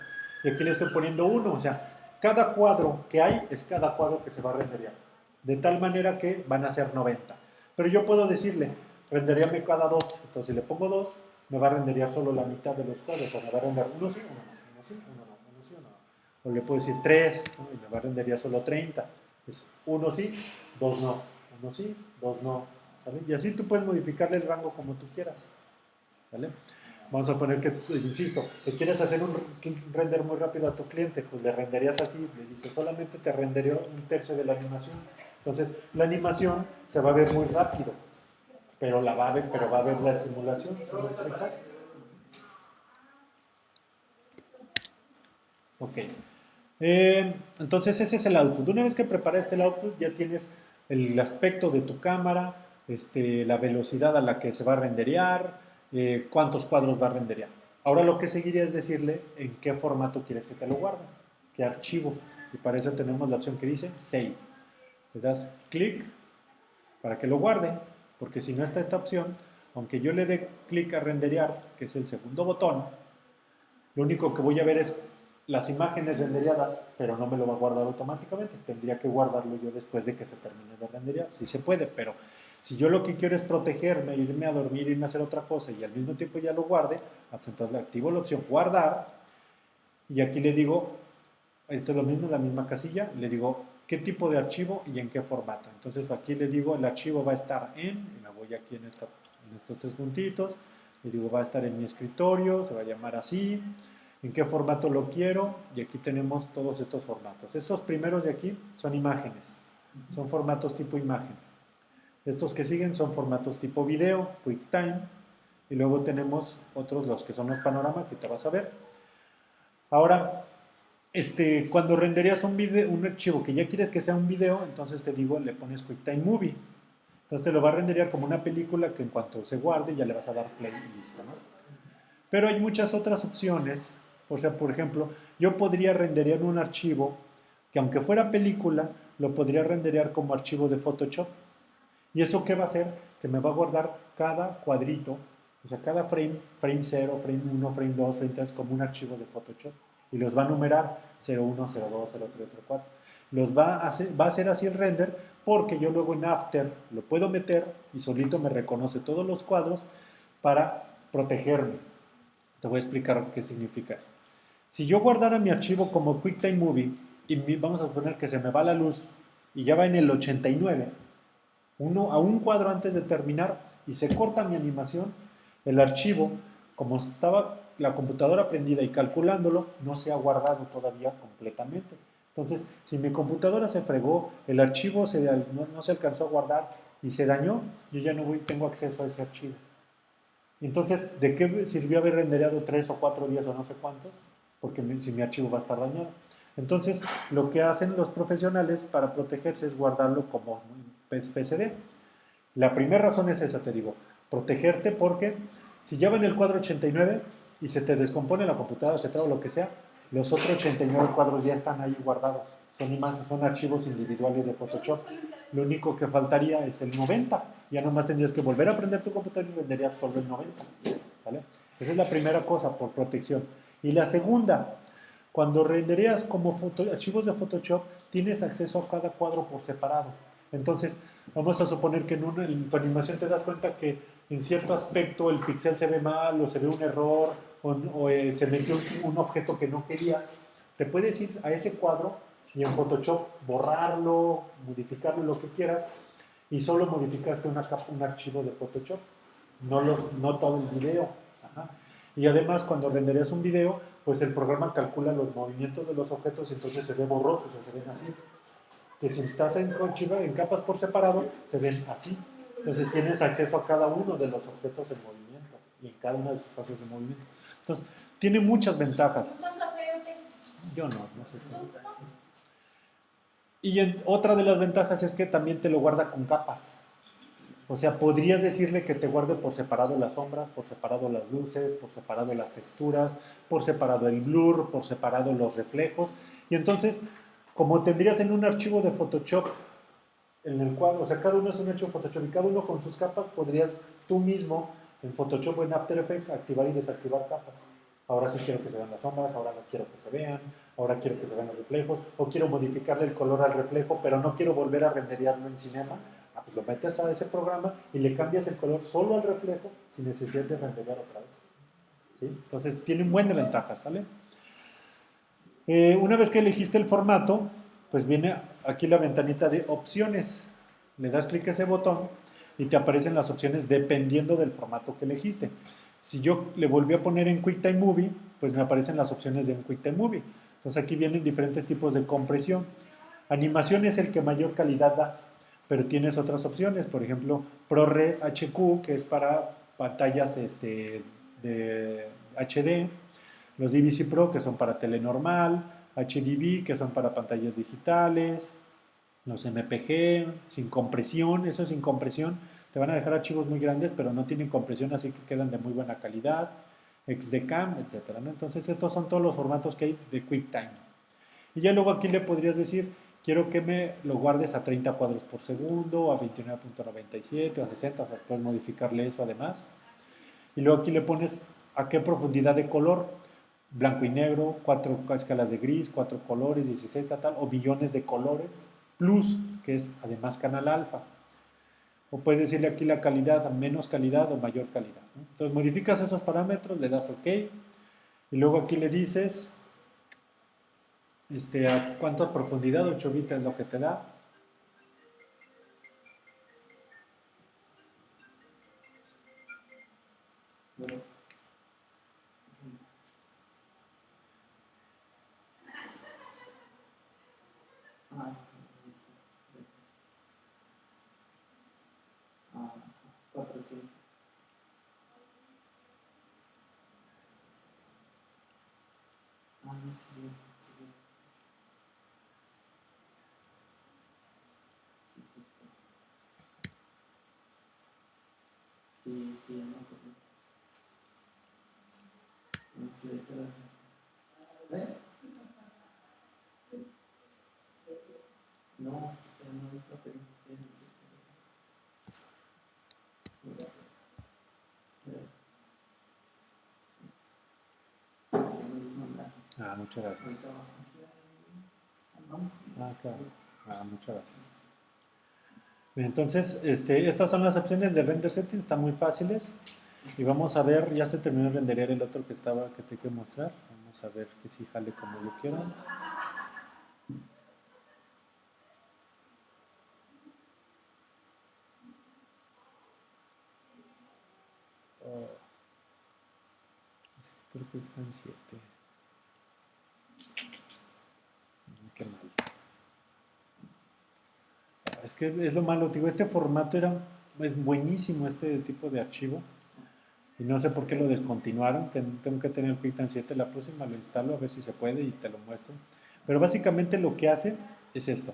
Y aquí le estoy poniendo 1, o sea, cada cuadro que hay es cada cuadro que se va a renderear. De tal manera que van a ser 90. Pero yo puedo decirle, renderíame cada 2. Entonces, si le pongo 2, me va a renderear solo la mitad de los cuadros. O me va a renderar uno sí, uno no, uno sí, uno no, uno sí, uno no. O le puedo decir 3, ¿no? Y me va a renderizar solo 30. Es 1 sí, 2 no. 1 sí, 2 no. ¿Sale? Y así tú puedes modificarle el rango como tú quieras. ¿Vale? Vamos a poner que, insisto, que quieres hacer un render muy rápido a tu cliente, pues le renderías así, le dices, solamente te rendería un tercio de la animación. Entonces, la animación se va a ver muy rápido, pero va a ver la simulación. ¿Se me explica? Ok. Entonces ese es el output. Una vez que preparaste el output, ya tienes el aspecto de tu cámara, la velocidad a la que se va a renderear, cuántos cuadros va a renderear. Ahora lo que seguiría es decirle en qué formato quieres que te lo guarde, qué archivo. Y para eso tenemos la opción que dice Save. Le das clic para que lo guarde, porque si no está esta opción, aunque yo le dé clic a renderear, que es el segundo botón, lo único que voy a ver es las imágenes rendereadas, pero no me lo va a guardar automáticamente. Tendría que guardarlo yo después de que se termine de renderear. Sí se puede, pero si yo lo que quiero es protegerme, irme a dormir, irme a hacer otra cosa y al mismo tiempo ya lo guarde, pues entonces le activo la opción guardar y aquí le digo, esto es lo mismo, la misma casilla, le digo qué tipo de archivo y en qué formato. Entonces aquí le digo el archivo va a estar en, y me voy aquí en estos tres puntitos, le digo va a estar en mi escritorio, se va a llamar así, en qué formato lo quiero, y aquí tenemos todos estos formatos. Estos primeros de aquí son imágenes, son formatos tipo imagen. Estos que siguen son formatos tipo video, QuickTime, y luego tenemos otros, los que son los panoramas, que te vas a ver. Ahora, cuando renderías un archivo que ya quieres que sea un video, entonces te digo, le pones QuickTime Movie. Entonces te lo va a renderear como una película que en cuanto se guarde ya le vas a dar play y listo, ¿no? Pero hay muchas otras opciones. O sea, por ejemplo, yo podría renderear un archivo que aunque fuera película, lo podría renderear como archivo de Photoshop. ¿Y eso qué va a hacer? Que me va a guardar cada cuadrito, o sea, cada frame, frame 0, frame 1, frame 2, frame 3, como un archivo de Photoshop. Y los va a numerar 01, 02, 03, 04. Va a hacer así el render porque yo luego en After lo puedo meter y solito me reconoce todos los cuadros para protegerme. Te voy a explicar qué significa. Si yo guardara mi archivo como QuickTime Movie y vamos a suponer que se me va la luz y ya va en el 89, a un cuadro antes de terminar y se corta mi animación, el archivo, como estaba la computadora prendida y calculándolo, no se ha guardado todavía completamente. Entonces, si mi computadora se fregó, el archivo no se alcanzó a guardar y se dañó, yo ya no tengo acceso a ese archivo. Entonces, ¿de qué sirvió haber rendereado 3 o 4 días o no sé cuántos? Porque si mi archivo va a estar dañado. Entonces, lo que hacen los profesionales para protegerse es guardarlo como PSD. La primera razón es esa, te digo, protegerte porque si ya va en el cuadro 89 y se te descompone la computadora, se traba lo que sea, los otros 89 cuadros ya están ahí guardados. Son archivos individuales de Photoshop. Lo único que faltaría es el 90. Ya nomás tendrías que volver a prender tu computadora y renderear solo el 90. ¿Sale? Esa es la primera cosa por protección. Y la segunda, cuando rendereas como archivos de Photoshop, tienes acceso a cada cuadro por separado. Entonces, vamos a suponer que en tu animación te das cuenta que en cierto aspecto el pixel se ve mal o se ve un error o se metió un objeto que no querías. Te puedes ir a ese cuadro y en Photoshop borrarlo, modificarlo, lo que quieras, y solo modificaste un archivo de Photoshop, no todo el video. Ajá. Y además, cuando renderías un video, pues el programa calcula los movimientos de los objetos y entonces se ve borroso, o sea, se ven así. Que si estás en capas por separado, se ven así. Entonces tienes acceso a cada uno de los objetos en movimiento y en cada una de sus fases de movimiento. Entonces, tiene muchas ventajas. Yo no sé cómo. Y otra de las ventajas es que también te lo guarda con capas. O sea, podrías decirle que te guarde por separado las sombras, por separado las luces, por separado las texturas, por separado el blur, por separado los reflejos. Y entonces, como tendrías en un archivo de Photoshop en el cuadro, o sea, cada uno es un archivo de Photoshop y cada uno con sus capas, podrías tú mismo en Photoshop o en After Effects activar y desactivar capas. Ahora sí quiero que se vean las sombras, ahora no quiero que se vean, ahora quiero que se vean los reflejos, o quiero modificarle el color al reflejo, pero no quiero volver a renderearlo en Cinema. Pues lo metes a ese programa y le cambias el color solo al reflejo sin necesidad de renderear otra vez. ¿Sí? Entonces tiene un buen de ventajas, ¿sale? Una vez que elegiste el formato, pues viene aquí la ventanita de opciones. Le das clic a ese botón y te aparecen las opciones dependiendo del formato que elegiste. Si yo le volví a poner en QuickTime Movie, pues me aparecen las opciones de un QuickTime Movie. Entonces aquí vienen diferentes tipos de compresión. Animación es el que mayor calidad da, pero tienes otras opciones, por ejemplo, ProRes HQ, que es para pantallas de HD, los DVC Pro, que son para tele normal, HDV, que son para pantallas digitales, los MPG, sin compresión, eso sin compresión, te van a dejar archivos muy grandes, pero no tienen compresión, así que quedan de muy buena calidad, XDCAM, etcétera, ¿no? Entonces estos son todos los formatos que hay de QuickTime. Y ya luego aquí le podrías decir, quiero que me lo guardes a 30 cuadros por segundo, a 29.97, a 60, o sea, puedes modificarle eso además. Y luego aquí le pones a qué profundidad de color, blanco y negro, 4 escalas de gris, 4 colores, 16 tal, o billones de colores, plus, que es además canal alfa. O puedes decirle aquí la calidad, menos calidad o mayor calidad, ¿no? Entonces modificas esos parámetros, le das OK, y luego aquí le dices a cuánta profundidad, 8 bits es lo que te da. Bueno. Ah, ah, 400. Ah, no, sí, sí, sí, sí, sí, sí, sí, ya me acuerdo. No, sí, ahorita lo hace. ¿Eh? No, ya no hay papel. Ah, muchas gracias. Ah, claro. Ah, muchas gracias. Bien, entonces, estas son las opciones de render settings, están muy fáciles. Y vamos a ver, ya se terminó de renderear el otro que te quiero mostrar. Vamos a ver que sí jale como yo quiero. Oh, creo que está en 7. Qué mal. Es que es lo malo, digo, este formato es buenísimo, este tipo de archivo. Y no sé por qué lo descontinuaron. Tengo que tener QuickTime 7. La próxima lo instalo a ver si se puede y te lo muestro. Pero básicamente lo que hace es esto.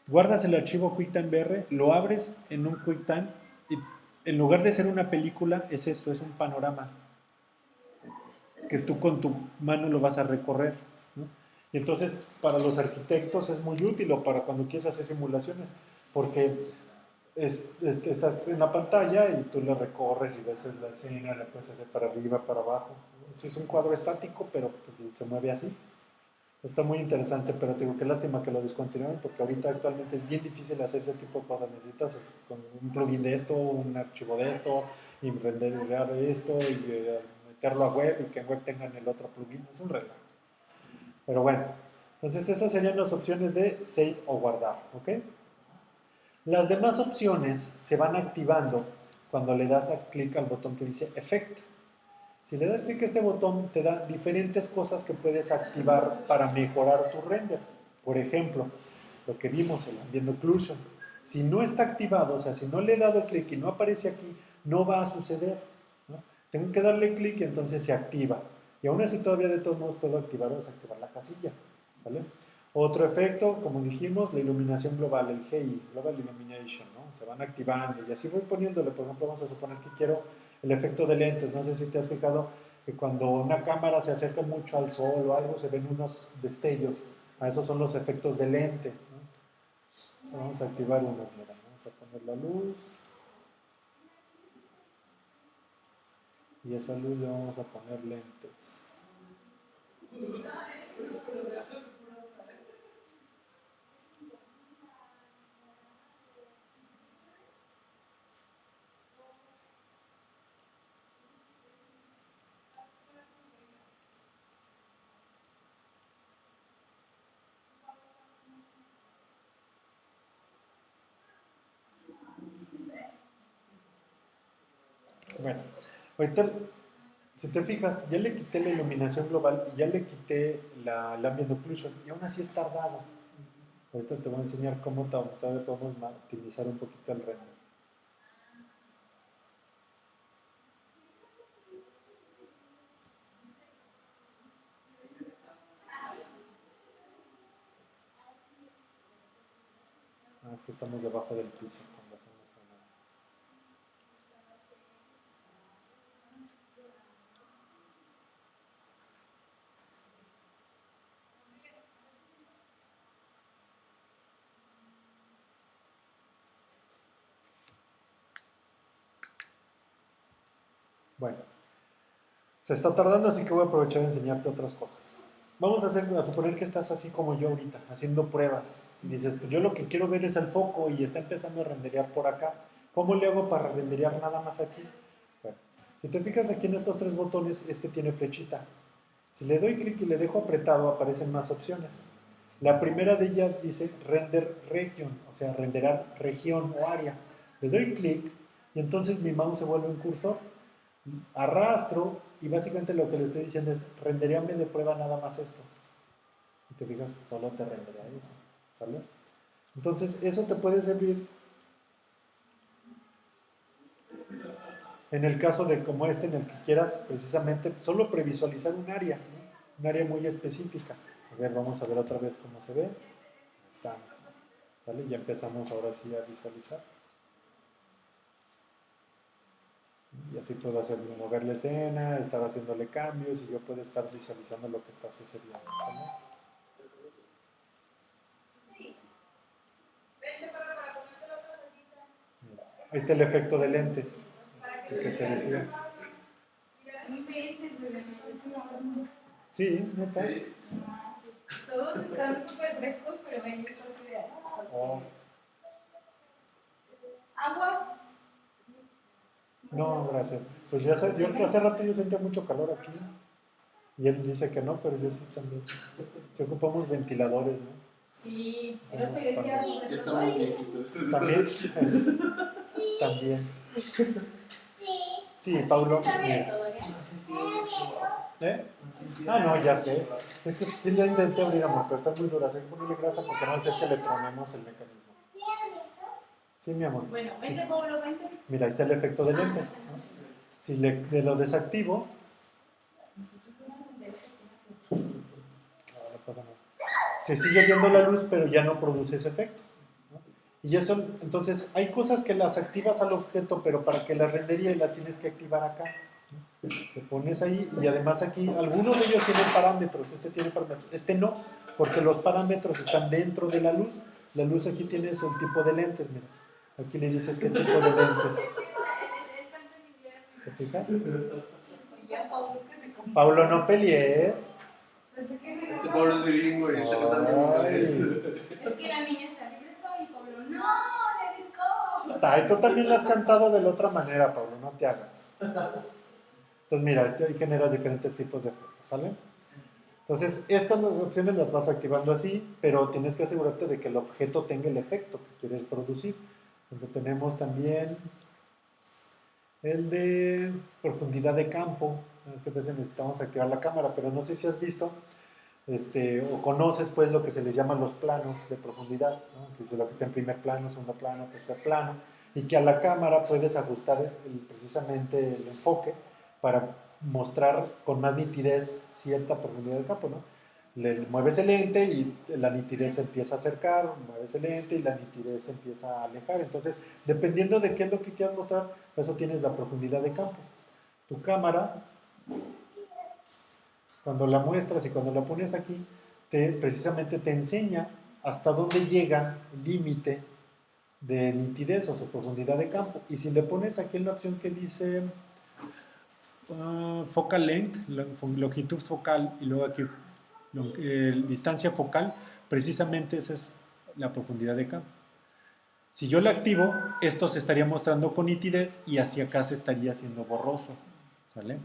Guardas el archivo QuickTime BR, lo abres en un QuickTime y en lugar de ser una película, es esto, es un panorama que tú con tu mano lo vas a recorrer, ¿no? Y entonces para los arquitectos es muy útil o para cuando quieres hacer simulaciones, porque estás en la pantalla y tú lo recorres y ves la escena, la puedes hacer para arriba, para abajo. Sí, es un cuadro estático, pero pues, se mueve así. Está muy interesante, pero tengo que lástima que lo descontinúen porque ahorita actualmente es bien difícil hacer ese tipo de cosas. Necesitas con un plugin de esto, un archivo de esto, y renderizar esto, y meterlo a web y que en web tengan el otro plugin. Es un relajo. Pero bueno, entonces esas serían las opciones de save o guardar, ¿ok? Las demás opciones se van activando cuando le das clic al botón que dice Effect. Si le das clic a este botón, te da diferentes cosas que puedes activar para mejorar tu render. Por ejemplo, lo que vimos, el Ambient Occlusion. Si no está activado, o sea, si no le he dado clic y no aparece aquí, no va a suceder, ¿no? Tengo que darle clic y entonces se activa. Y aún así todavía de todos modos puedo activar o desactivar la casilla, ¿vale? Otro efecto, como dijimos, la iluminación global, el GI, Global Illumination, ¿no? Se van activando y así voy poniéndole. Por ejemplo, vamos a suponer que quiero el efecto de lentes. No sé si te has fijado que cuando una cámara se acerca mucho al sol o algo, se ven unos destellos. A esos son los efectos de lente, ¿no? Vamos a activar unos, mira, vamos a poner la luz. Y a esa luz le vamos a poner lentes. Bueno, ahorita, si te fijas, ya le quité la iluminación global y ya le quité la ambient occlusion y aún así es tardado. Ahorita te voy a enseñar cómo todavía podemos optimizar un poquito el render. Es que estamos debajo del piso. Con razón no está nada. Bueno, se está tardando, así que voy a aprovechar de enseñarte otras cosas. Vamos a suponer que estás así como yo ahorita, haciendo pruebas. Y dices, pues yo lo que quiero ver es el foco y está empezando a renderear por acá. ¿Cómo le hago para renderear nada más aquí? Bueno, si te fijas aquí en estos tres botones, este tiene flechita. Si le doy clic y le dejo apretado, aparecen más opciones. La primera de ellas dice Render Region, o sea, renderar región o área. Le doy clic y entonces mi mouse se vuelve un cursor. Arrastro y básicamente lo que le estoy diciendo es rendereame de prueba nada más esto. Y te fijas, solo te renderea eso. ¿Sale? Entonces, eso te puede servir en el caso de como este, en el que quieras precisamente solo previsualizar un área, ¿no? Un área muy específica. A ver, vamos a ver otra vez cómo se ve. Ahí está. ¿Sale? Ya empezamos ahora sí a visualizar. Y así puedo hacer mover la escena, estar haciéndole cambios y yo puedo estar visualizando lo que está sucediendo. ¿Vale? Mira, ahí está el efecto de lentes, el que te decía. Sí, neta. Sí. Todos están súper frescos, pero ven, esto es ideal. Oh, Agua. no, gracias. Pues ya yo hace rato yo sentía mucho calor aquí. Y él dice que no, pero yo sí también. Si ocupamos ventiladores, ¿no? Sí, creo que les queda Ya estamos viejitos. También. También. Sí, Paulo. Está Mira. abierto, ¿eh? ¿Eh? Ah, no, ya sé. Es que sí le intenté abrir, amor, pero está muy dura. Hay que ponerle grasa porque no sé que le tronemos el mecanismo. Sí, mi amor. Bueno, Sí. vente, Pablo, vente. Mira, ahí está el efecto de lentes, ¿no? Si le lo desactivo, no pasa nada. Se sigue viendo la luz, pero ya no produce ese efecto, ¿no? Y eso, entonces, hay cosas que las activas al objeto, pero para que las renderíe las tienes que activar acá. Te pones ahí y además aquí, algunos de ellos tienen parámetros, este tiene parámetros, este no, porque los parámetros están dentro de la luz. La luz aquí tienes el tipo de lentes, mira. Aquí le dices qué tipo de lentes. ¿Te fijas? Ya, Pablo, que se come. Paulo, no pelees. Pues es que se Este come. Pablo es bilingüe y está cantando en inglés. Es que la niña está regresó y Pablo, no, let it go. Ay, tú también la has cantado de la otra manera, Paulo, no te hagas. Entonces, mira, ahí generas diferentes tipos de efectos, ¿sale? Entonces, estas las opciones las vas activando así, pero tienes que asegurarte de que el objeto tenga el efecto que quieres producir. Luego tenemos también el de profundidad de campo. Es que a veces necesitamos activar la cámara, pero no sé si has visto o conoces pues lo que se les llaman los planos de profundidad, ¿no? Que es lo que está en primer plano, segundo plano, tercer plano, y que a la cámara puedes ajustar precisamente el enfoque para mostrar con más nitidez cierta profundidad de campo, ¿no? Le mueves el lente y la nitidez se empieza a acercar, mueves el lente y la nitidez se empieza a alejar. Entonces, dependiendo de qué es lo que quieras mostrar, por eso tienes la profundidad de campo. Tu cámara, cuando la muestras y cuando la pones aquí, precisamente te enseña hasta dónde llega el límite de nitidez o su profundidad de campo. Y si le pones aquí en la opción que dice focal length, longitud focal, y luego aquí distancia focal, precisamente esa es la profundidad de campo. Si yo la activo, esto se estaría mostrando con nitidez y hacia acá se estaría haciendo borroso, ¿sale?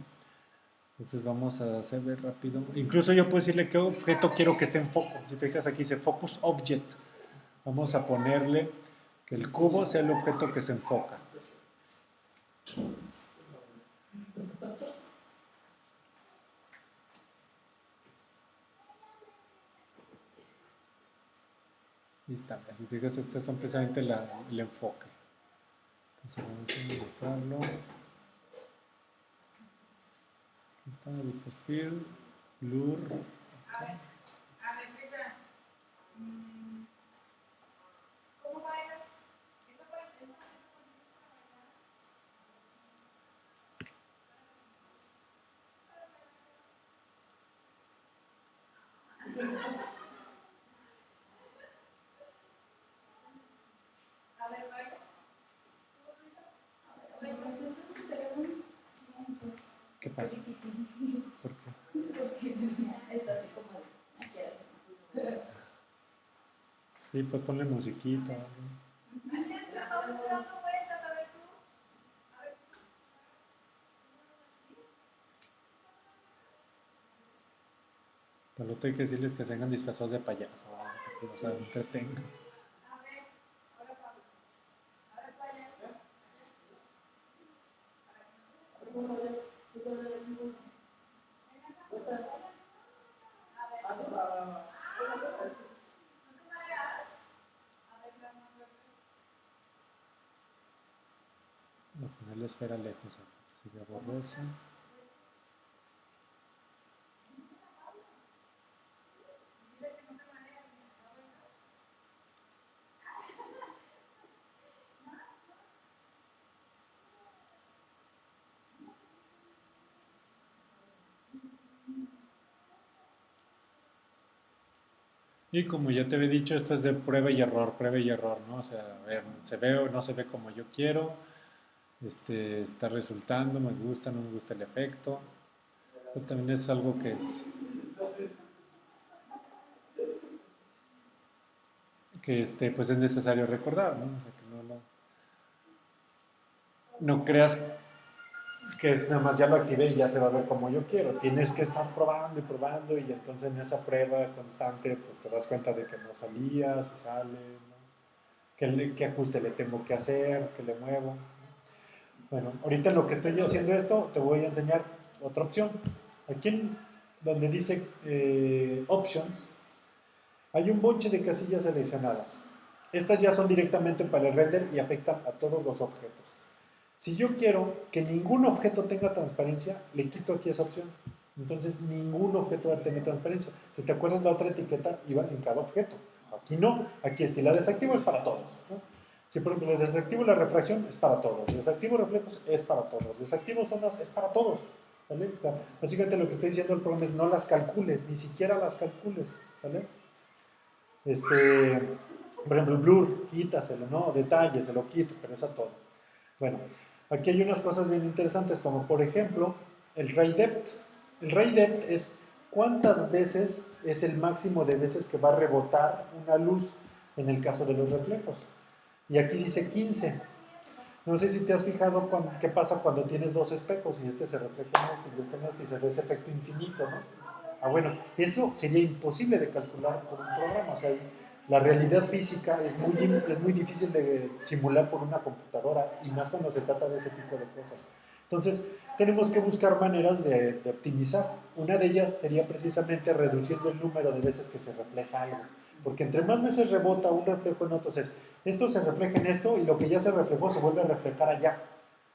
Entonces vamos a hacer ver rápido. Incluso yo puedo decirle qué objeto quiero que esté en foco. Si te fijas aquí dice Focus Object. Vamos a ponerle que el cubo sea el objeto que se enfoca. Y está, si te fijas, este es precisamente el enfoque. Entonces vamos a mostrarlo. Aquí está el perfil, blur. Acá. ¿Qué pasa? Es difícil. ¿Por qué? Porque está así como de aquí arriba. Sí, pues ponle musiquita. ¿No? Pero lo que hay que decirles que se vengan disfrazados de payaso, para que los entretengan. Al final la esfera lejos, sigue borrosa. Y como ya te había dicho, esto es de prueba y error, ¿no? O sea, a ver, se ve o no se ve como yo quiero, está resultando, me gusta, no me gusta el efecto. Pero también es algo que pues es necesario recordar, ¿no? O sea, que no creas que es nada más ya lo activé y ya se va a ver como yo quiero. Tienes que estar probando y entonces en esa prueba constante pues te das cuenta de que no salía, si sale, ¿no? ¿Qué ajuste le tengo que hacer? ¿Qué le muevo? Bueno, ahorita en lo que estoy haciendo esto, te voy a enseñar otra opción. Aquí donde dice Options, hay un bonche de casillas seleccionadas. Estas ya son directamente para el render y afectan a todos los objetos. Si yo quiero que ningún objeto tenga transparencia, le quito aquí esa opción. Entonces ningún objeto va a tener transparencia. Si te acuerdas, la otra etiqueta iba en cada objeto. Aquí no. Aquí si la desactivo es para todos, ¿no? Si por ejemplo desactivo la refracción es para todos. Desactivo reflejos es para todos. Desactivo zonas es para todos. ¿Vale? Básicamente lo que estoy diciendo el programa es no las calcules, ni siquiera las calcules. ¿Sale? Por ejemplo, el blur, quítaselo, ¿no? Detalle, se lo quito, pero es a todo. Bueno, aquí hay unas cosas bien interesantes, como por ejemplo, el ray depth. El ray depth es cuántas veces es el máximo de veces que va a rebotar una luz en el caso de los reflejos. Y aquí dice 15. No sé si te has fijado qué pasa cuando tienes dos espejos y este se refleja en este y este en este y se ve ese efecto infinito, ¿no? Ah, bueno, eso sería imposible de calcular por un programa. O sea, la realidad física es muy difícil de simular por una computadora y más cuando se trata de ese tipo de cosas. Entonces, tenemos que buscar maneras de optimizar. Una de ellas sería precisamente reduciendo el número de veces que se refleja algo. Porque entre más veces rebota un reflejo en otro, esto se refleja en esto y lo que ya se reflejó se vuelve a reflejar allá.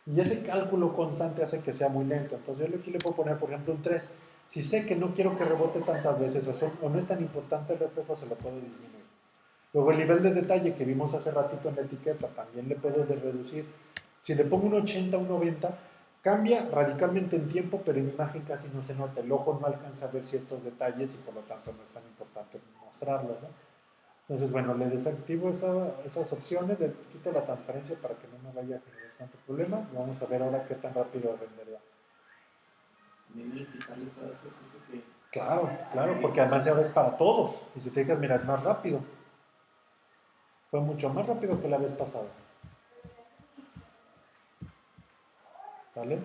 Y ese cálculo constante hace que sea muy lento. Entonces yo aquí le puedo poner, por ejemplo, un 3. Si sé que no quiero que rebote tantas veces o no es tan importante el reflejo, se lo puedo disminuir. Luego el nivel de detalle que vimos hace ratito en la etiqueta, también le puedo reducir. Si le pongo un 80, un 90, cambia radicalmente en tiempo, pero en imagen casi no se nota. El ojo no alcanza a ver ciertos detalles y por lo tanto no es tan importante mostrarlos, ¿no? Entonces, bueno, le desactivo esas opciones, le quito la transparencia para que no me vaya a generar tanto problema. Vamos a ver ahora qué tan rápido rendería. También el quitarle todas esas, eso que... Claro, porque además ahora es para todos. Y si te fijas, mira, es más rápido. Fue mucho más rápido que la vez pasada. ¿Sale?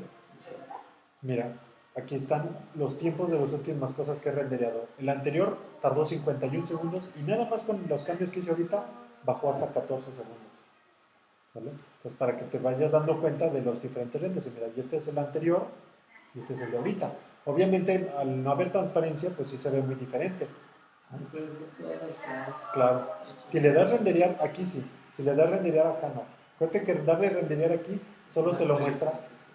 Mira, aquí están los tiempos de las últimas cosas que he rendereado. El anterior tardó 51 segundos y nada más con los cambios que hice ahorita bajó hasta 14 segundos. ¿Vale? Entonces, para que te vayas dando cuenta de los diferentes renders. Y mira, y este es el anterior y este es el de ahorita. Obviamente, al no haber transparencia, pues sí se ve muy diferente. No puedes ver todas las caras. Claro. Si le das renderear aquí sí, si le das renderear acá no. Acuérdate que darle renderear aquí solo te lo muestra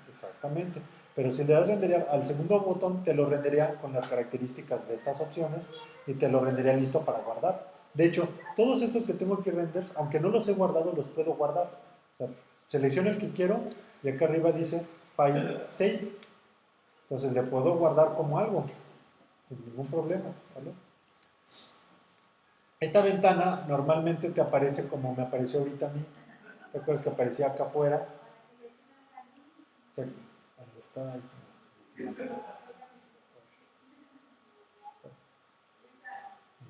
exactamente. Pero si le das renderear al segundo botón, te lo renderea con las características de estas opciones y te lo renderea listo para guardar. De hecho, todos estos que tengo aquí renders, aunque no los he guardado, los puedo guardar. O sea, selecciono el que quiero y acá arriba dice File Save. Entonces le puedo guardar como algo, sin ningún problema, ¿sale? Esta ventana normalmente te aparece como me apareció ahorita a mí. ¿Te acuerdas que aparecía acá afuera? Sí, ¿dónde está?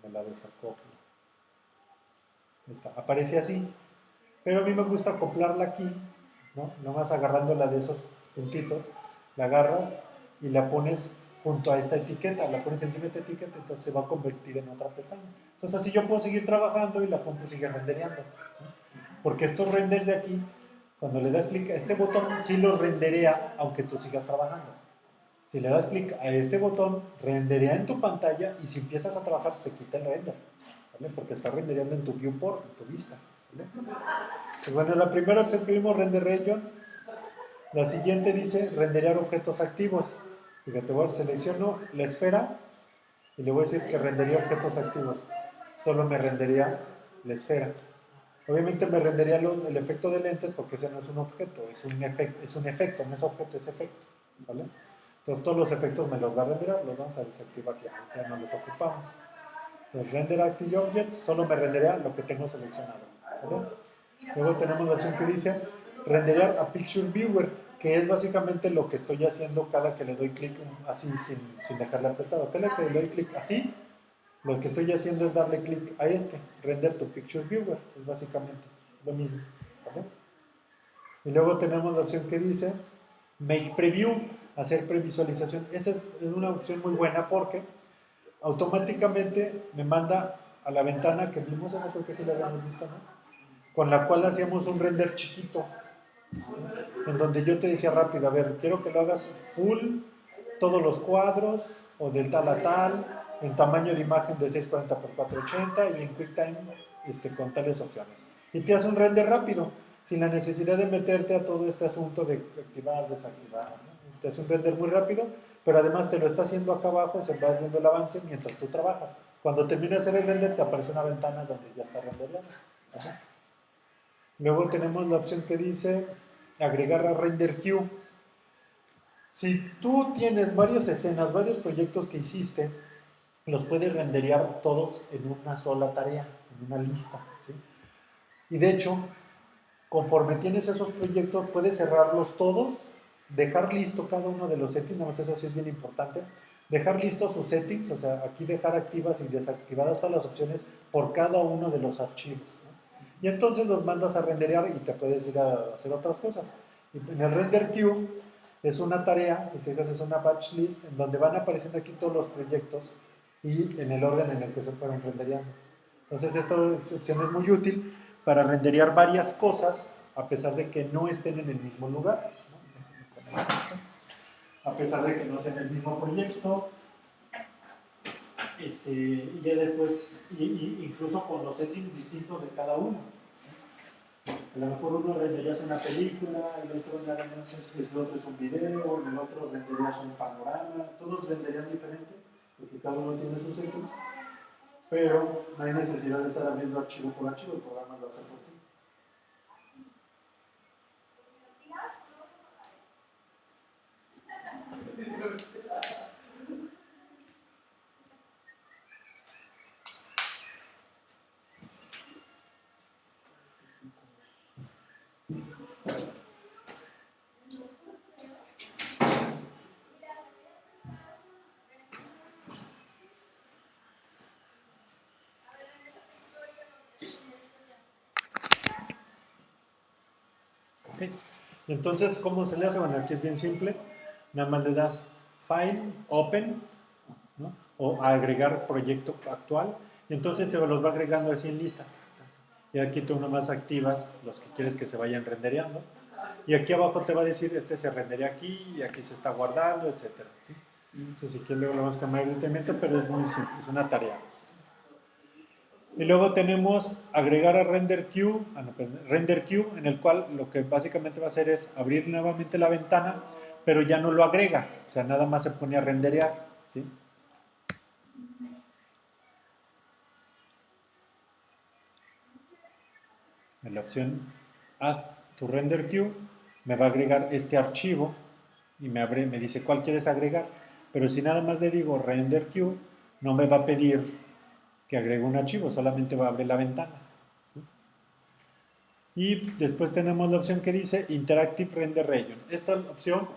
Me la desacoplo. Está. Aparece así. Pero a mí me gusta acoplarla aquí, ¿no? Nomás agarrándola de esos puntitos, la agarras y la pones junto a esta etiqueta, la pones encima de esta etiqueta, entonces se va a convertir en otra pestaña. Entonces así yo puedo seguir trabajando y la compu sigue rendereando, ¿no? Porque estos renders de aquí, cuando le das clic a este botón, sí los renderea aunque tú sigas trabajando. Si le das clic a este botón, renderea en tu pantalla y si empiezas a trabajar se quita el render, ¿vale? Porque está rendereando en tu viewport, en tu vista, ¿vale? Pues bueno, la primera opción que vimos, render region. La siguiente dice renderear objetos activos. Fíjate, voy a selecciono la esfera y le voy a decir que rendería objetos activos. Solo me rendería la esfera. Obviamente me rendería el efecto de lentes porque ese no es un objeto, es un efecto, no es objeto, es efecto, ¿vale? Entonces todos los efectos me los va a renderar, los vamos a desactivar ya no los ocupamos. Entonces render active objects solo me rendería lo que tengo seleccionado, ¿vale? Luego tenemos la opción que dice renderear a picture viewer, que es básicamente lo que estoy haciendo cada que le doy clic así sin dejarle apretado. Cada que le doy clic así, lo que estoy haciendo es darle clic a este, render to picture viewer, es básicamente lo mismo, ¿vale? Y luego tenemos la opción que dice make preview, hacer previsualización. Esa es una opción muy buena porque automáticamente me manda a la ventana que vimos, esa creo que sí la habíamos visto, ¿no? Con la cual hacíamos un render chiquito, en donde yo te decía rápido, a ver, quiero que lo hagas full, todos los cuadros, o del tal a tal, en tamaño de imagen de 640 x 480 y en QuickTime con tales opciones. Y te hace un render rápido, sin la necesidad de meterte a todo este asunto de activar, desactivar, ¿no? Te hace un render muy rápido, pero además te lo está haciendo acá abajo, se vas viendo el avance mientras tú trabajas. Cuando termina de hacer el render, te aparece una ventana donde ya está rendereando. ¿Ajá? Luego tenemos la opción que dice agregar a render queue. Si tú tienes varias escenas, varios proyectos que hiciste, los puedes renderear todos en una sola tarea, en una lista, ¿sí? Y de hecho, conforme tienes esos proyectos, puedes cerrarlos todos, dejar listo cada uno de los settings, nada más eso sí es bien importante, dejar listos sus settings, o sea, aquí dejar activas y desactivadas todas las opciones por cada uno de los archivos, ¿no? Y entonces los mandas a renderear y te puedes ir a hacer otras cosas. Y en el render queue es una tarea, y te digas, es una batch list, en donde van apareciendo aquí todos los proyectos y en el orden en el que se fueron rendereando. Entonces esta opción es muy útil para renderear varias cosas a pesar de que no estén en el mismo lugar, ¿no? A pesar de que no sea en el mismo proyecto, y ya después, incluso con los settings distintos de cada uno. A lo mejor uno renderías una película, el otro es un video, el otro renderías un panorama, todos renderían diferente, porque cada uno tiene sus settings, pero no hay necesidad de estar abriendo archivo por archivo, el programa lo hace por ti. Okay. Entonces, ¿cómo se le hace? Bueno, aquí es bien simple. Nada más le das File, Open, ¿no? O agregar proyecto actual. Y entonces te los va agregando así en lista. Y aquí tú nomás activas los que quieres que se vayan rendereando. Y aquí abajo te va a decir, este se renderea aquí, y aquí se está guardando, etc. ¿Sí? Entonces, si quieres luego lo vamos a cambiar directamente, pero es muy simple, es una tarea. Y luego tenemos agregar a render queue, render queue, en el cual lo que básicamente va a hacer es abrir nuevamente la ventana, pero ya no lo agrega, o sea, nada más se pone a renderear, ¿sí? En la opción Add to Render Queue me va a agregar este archivo y me dice cuál quieres agregar, pero si nada más le digo Render Queue, no me va a pedir que agregue un archivo, solamente va a abrir la ventana. ¿Sí? Y después tenemos la opción que dice Interactive Render Region. Esta opción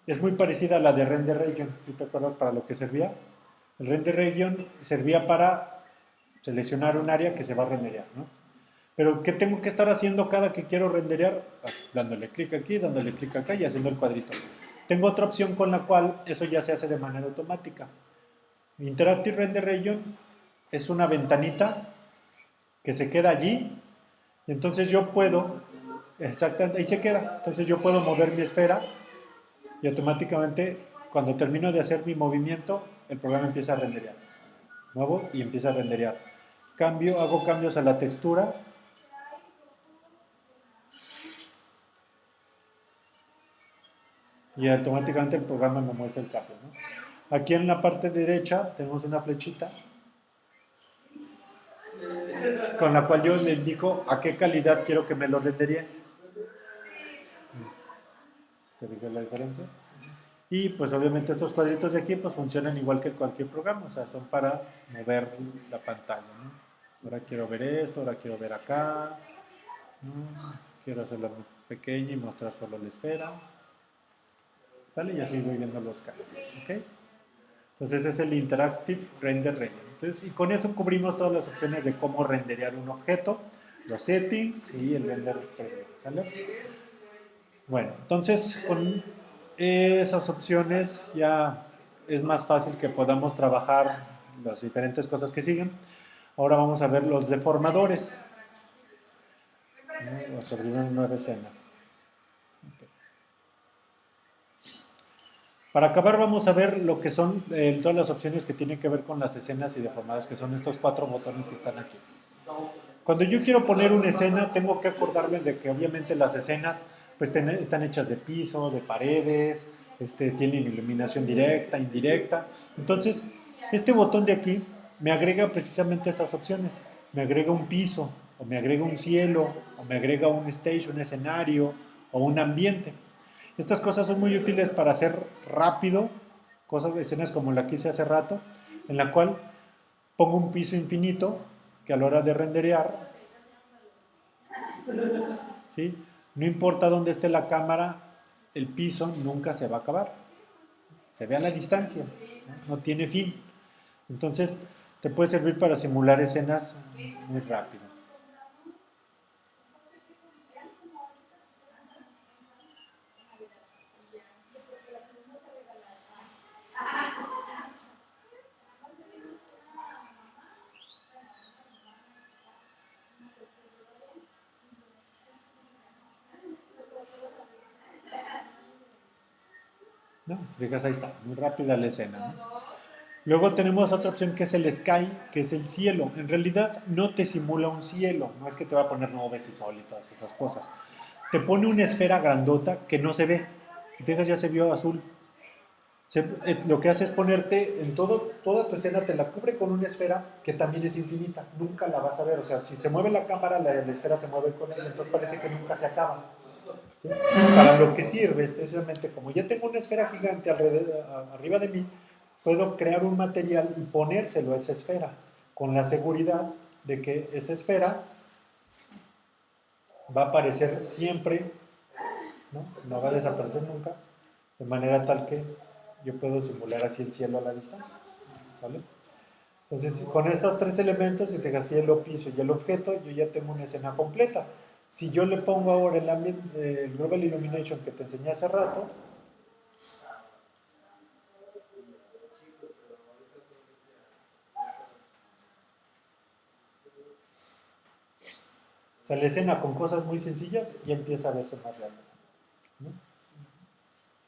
es muy parecida a la de Render Region. ¿Sí te acuerdas para lo que servía? El Render Region servía para seleccionar un área que se va a renderear, ¿no? Pero ¿qué tengo que estar haciendo cada que quiero renderear? Dándole clic aquí, dándole clic acá y haciendo el cuadrito. Tengo otra opción con la cual eso ya se hace de manera automática. Interactive Render Region es una ventanita que se queda allí. Entonces yo puedo, exactamente, ahí se queda. Entonces yo puedo mover mi esfera y automáticamente cuando termino de hacer mi movimiento, el programa empieza a renderear. Muevo y empieza a renderear. Hago cambios a la textura. Y automáticamente el programa me muestra el cambio, ¿no? Aquí en la parte derecha tenemos una flechita con la cual yo le indico a qué calidad quiero que me lo renderie. ¿Te fijas la diferencia? Y pues obviamente estos cuadritos de aquí pues funcionan igual que cualquier programa, o sea, son para mover la pantalla, ¿no? Ahora quiero ver esto, ahora quiero ver acá, ¿no? Quiero hacerlo muy pequeña y mostrar solo la esfera, ¿vale? Y así voy viendo los cambios, ¿ok? Entonces ese es el Interactive Render Region. Entonces, y con eso cubrimos todas las opciones de cómo renderear un objeto, los settings y el render preview, ¿sale? Bueno, entonces con esas opciones ya es más fácil que podamos trabajar las diferentes cosas que siguen. Ahora vamos a ver los deformadores. Vamos a abrir una nueva escena. Para acabar vamos a ver lo que son todas las opciones que tienen que ver con las escenas y deformadas, que son estos 4 botones que están aquí. Cuando yo quiero poner una escena, tengo que acordarme de que obviamente las escenas pues, están hechas de piso, de paredes, tienen iluminación directa, indirecta. Entonces, este botón de aquí me agrega precisamente esas opciones. Me agrega un piso, o me agrega un cielo, o me agrega un stage, un escenario, o un ambiente. Estas cosas son muy útiles para hacer rápido, escenas como la que hice hace rato, en la cual pongo un piso infinito que a la hora de renderear, ¿sí? No importa dónde esté la cámara, el piso nunca se va a acabar. Se ve a la distancia, no tiene fin. Entonces, te puede servir para simular escenas muy rápido. ¿No? Si te fijas, ahí está, muy rápida la escena, ¿no? Luego tenemos otra opción que es el sky, que es el cielo. En realidad no te simula un cielo, no es que te va a poner nubes y sol y todas esas cosas. Te pone una esfera grandota que no se ve. Si te fijas, ya se vio azul. Lo que hace es ponerte en toda tu escena, te la cubre con una esfera que también es infinita. Nunca la vas a ver. O sea, si se mueve la cámara, la esfera se mueve con ella, entonces parece que nunca se acaba. ¿Sí? Para lo que sirve es precisamente como ya tengo una esfera gigante arriba de mí, puedo crear un material y ponérselo a esa esfera, con la seguridad de que esa esfera va a aparecer siempre, no va a desaparecer nunca, de manera tal que yo puedo simular así el cielo a la distancia, ¿vale? Entonces, con estos 3 elementos, si te digas cielo, piso y el objeto, yo ya tengo una escena completa. Si yo le pongo ahora el Global Illumination que te enseñé hace rato, sale escena con cosas muy sencillas y empieza a verse más real, ¿no?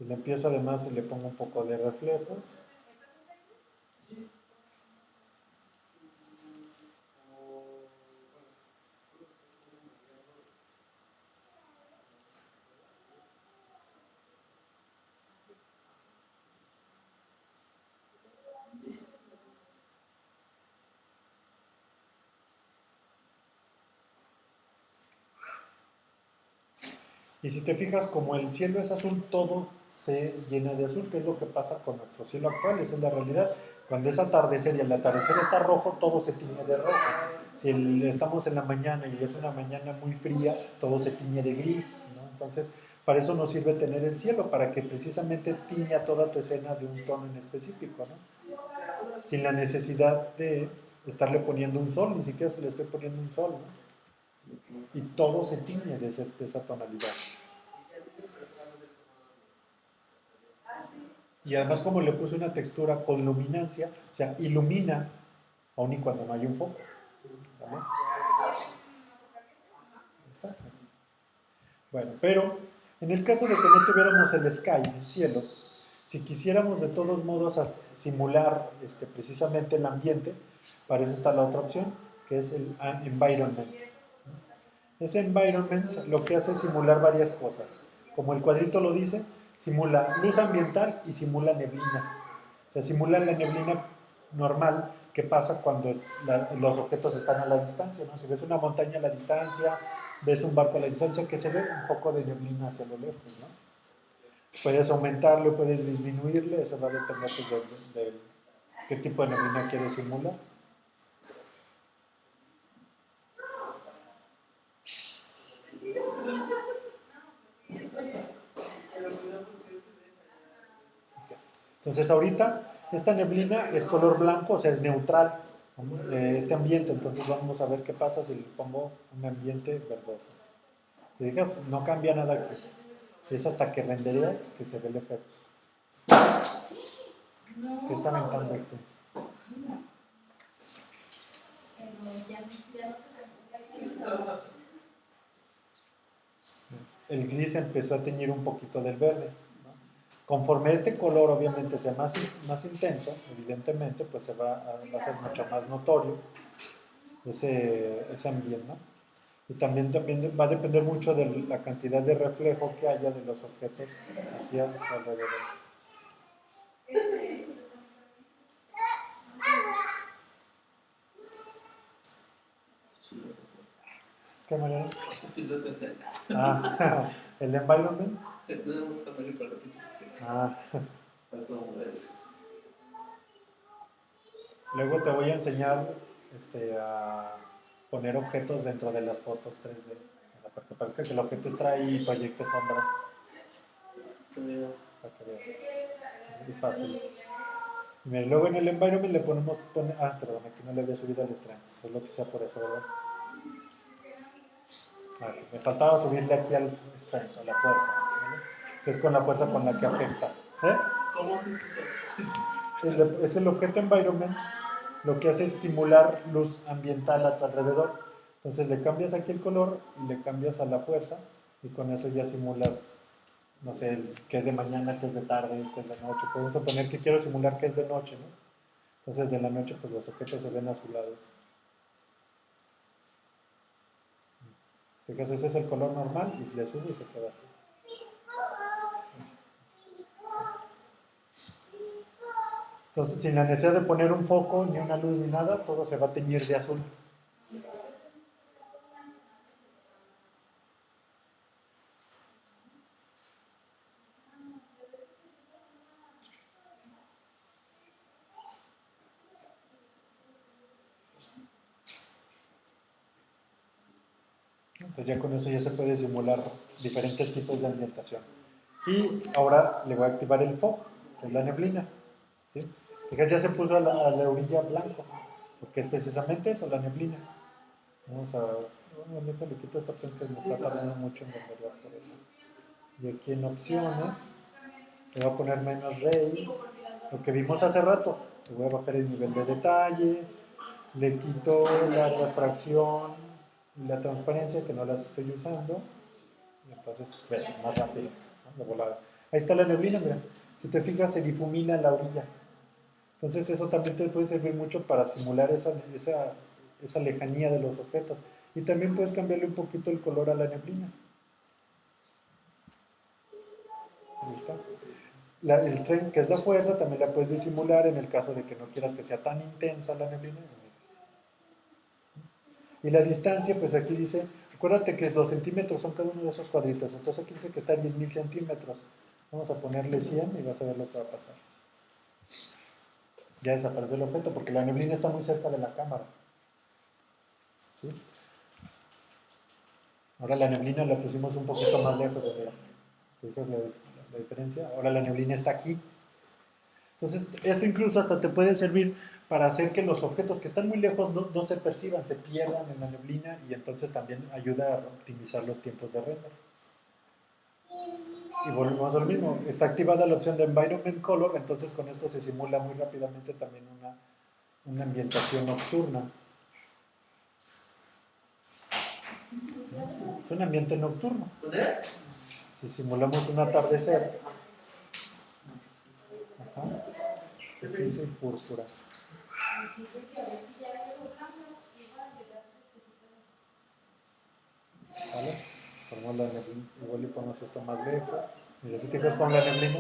Y le empiezo además y le pongo un poco de reflejos. Y si te fijas, como el cielo es azul, todo se llena de azul, que es lo que pasa con nuestro cielo actual, esa es la realidad. Cuando es atardecer y el atardecer está rojo, todo se tiñe de rojo. Si estamos en la mañana y es una mañana muy fría, todo se tiñe de gris, ¿no? Entonces, para eso nos sirve tener el cielo, para que precisamente tiña toda tu escena de un tono en específico, ¿no? Sin la necesidad de estarle poniendo un sol, ni siquiera se le estoy poniendo un sol, ¿no? Y todo se tiñe de esa tonalidad. Y además como le puse una textura con luminancia, o sea, ilumina, aun y cuando no hay un foco. ¿Vale? Ahí está. Bueno, pero en el caso de que no tuviéramos el sky, el cielo, si quisiéramos de todos modos simular precisamente el ambiente, para eso está la otra opción, que es el environment. Ese environment lo que hace es simular varias cosas. Como el cuadrito lo dice, simula luz ambiental y simula neblina. O sea, simula la neblina normal que pasa cuando los objetos están a la distancia, ¿no? Si ves una montaña a la distancia, ves un barco a la distancia, que se ve un poco de neblina hacia lo lejos, ¿no? Puedes aumentarlo, puedes disminuirle, eso va a depender pues, de qué tipo de neblina quieres simular. Entonces ahorita esta neblina es color blanco, o sea, es neutral de este ambiente. Entonces vamos a ver qué pasa si le pongo un ambiente verdoso. Si digas, no cambia nada aquí. Es hasta que rendereas que se ve el efecto. ¿Qué está aventando este? El gris empezó a teñir un poquito del verde. Conforme este color obviamente sea más intenso, evidentemente, pues va a ser mucho más notorio ese ambiente, ¿no? Y también va a depender mucho de la cantidad de reflejo que haya de los objetos hacia alrededor. ¿Qué manera? Eso sí lo sé hacer. Ah, el environment. No me gusta ver para que se seca. Ah, Falta un ver. luego te voy a enseñar a poner objetos dentro de las fotos 3D. O sea, para que parezca que el objeto está ahí y proyecte sombras. Para que veas. Sí, es fácil. Y mira, luego en el environment le ponemos. Perdón, aquí no le había subido al strength. Es lo que sea por eso, ¿verdad? Me faltaba subirle aquí al strength, a la fuerza. ¿Vale? Que es con la fuerza con la que afecta. ¿Cómo se hizo? Es el objeto environment. Lo que hace es simular luz ambiental a tu alrededor. Entonces le cambias aquí el color y le cambias a la fuerza y con eso ya simulas, no sé, qué es de mañana, qué es de tarde, qué es de noche. Podemos suponer que quiero simular que es de noche, ¿no? Entonces de la noche pues los objetos se ven azulados. Fíjate, ese es el color normal y le subo y se queda así. Entonces, sin la necesidad de poner un foco, ni una luz, ni nada, todo se va a teñir de azul. Entonces ya con eso ya se puede simular diferentes tipos de ambientación. Y ahora le voy a activar el fog, que es la neblina. ¿Sí? Fíjate, ya se puso a la orilla blanco, porque es precisamente eso, la neblina. Vamos a... Bueno, déjale quito esta opción que me está tardando mucho en renderizar por eso. Y aquí en opciones, le voy a poner menos ray, lo que vimos hace rato. Le voy a bajar el nivel de detalle, le quito la refracción y la transparencia, que no las estoy usando. Y entonces, bueno, más rápido, ¿no? De volada. Ahí está la neblina, mira. Si te fijas, se difumina la orilla. Entonces eso también te puede servir mucho para simular esa lejanía de los objetos. Y también puedes cambiarle un poquito el color a la neblina. Ahí está. El strength, que es la fuerza, también la puedes disimular en el caso de que no quieras que sea tan intensa la neblina. Y la distancia, pues aquí dice, Acuérdate que los centímetros son cada uno de esos cuadritos. Entonces aquí dice que está a 10.000 centímetros. Vamos a ponerle 100 y vas a ver lo que va a pasar. Ya desapareció el objeto porque la neblina está muy cerca de la cámara. ¿Sí? Ahora la neblina la pusimos un poquito más lejos. Mira. ¿Te fijas la diferencia? Ahora la neblina está aquí. Entonces, esto incluso hasta te puede servir para hacer que los objetos que están muy lejos no se perciban, se pierdan en la neblina y entonces también ayuda a optimizar los tiempos de render. Y volvemos a lo mismo. Está activada la opción de Environment Color, entonces con esto se simula muy rápidamente también una ambientación nocturna. Es un ambiente nocturno. Si simulamos un atardecer, gris y púrpura. ¿Vale? Ponemos la neblina, igual le ponemos esto más lejos. Mira, si te fijas con la neblina,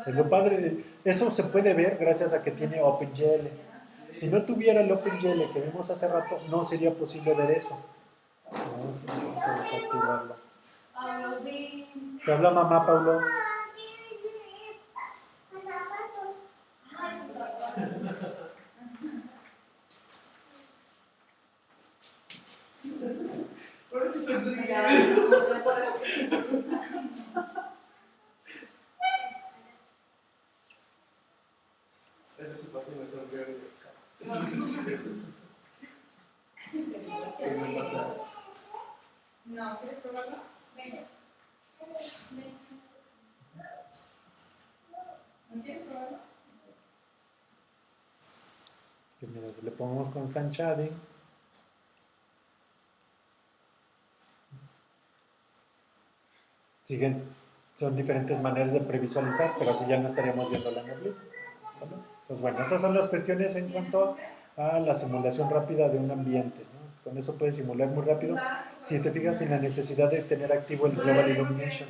es lo padre. Eso se puede ver gracias a que tiene OpenGL. Si no tuviera el OpenGL que vimos hace rato, no sería posible ver eso. Vamos a desactivarlo. Te habla mamá, Paulo. No, ¿quieres probarlo? Venga. ¿No quieres probarlo? Que mira, si le ponemos constant shading, son diferentes maneras de previsualizar, pero así ya no estaríamos viendo la neblina. ¿Vale? Pues bueno, esas son las cuestiones en cuanto a la simulación rápida de un ambiente, ¿no? Con eso puedes simular muy rápido, si te fijas, sin la necesidad de tener activo el Global Illumination.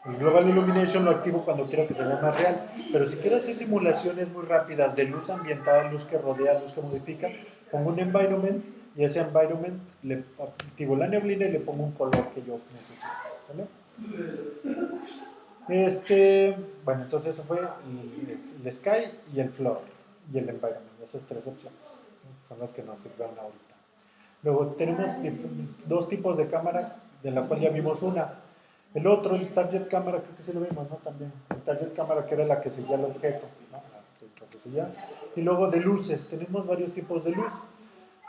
El Global Illumination lo activo cuando quiero que se vea más real, pero si quiero hacer simulaciones muy rápidas de luz ambiental, luz que rodea, luz que modifica, pongo un environment y ese environment le activo la neblina y le pongo un color que yo necesito. ¿Sale? Bueno, entonces eso fue el sky y el floor y el environment, esas tres opciones, ¿no? Son las que nos sirven ahorita. Luego tenemos dos tipos de cámara, de la cual ya vimos una. El otro, el target cámara, creo que sí lo vimos, ¿no? También. El target cámara, que era la que seguía el objeto, ¿no? Y luego de luces, tenemos varios tipos de luz.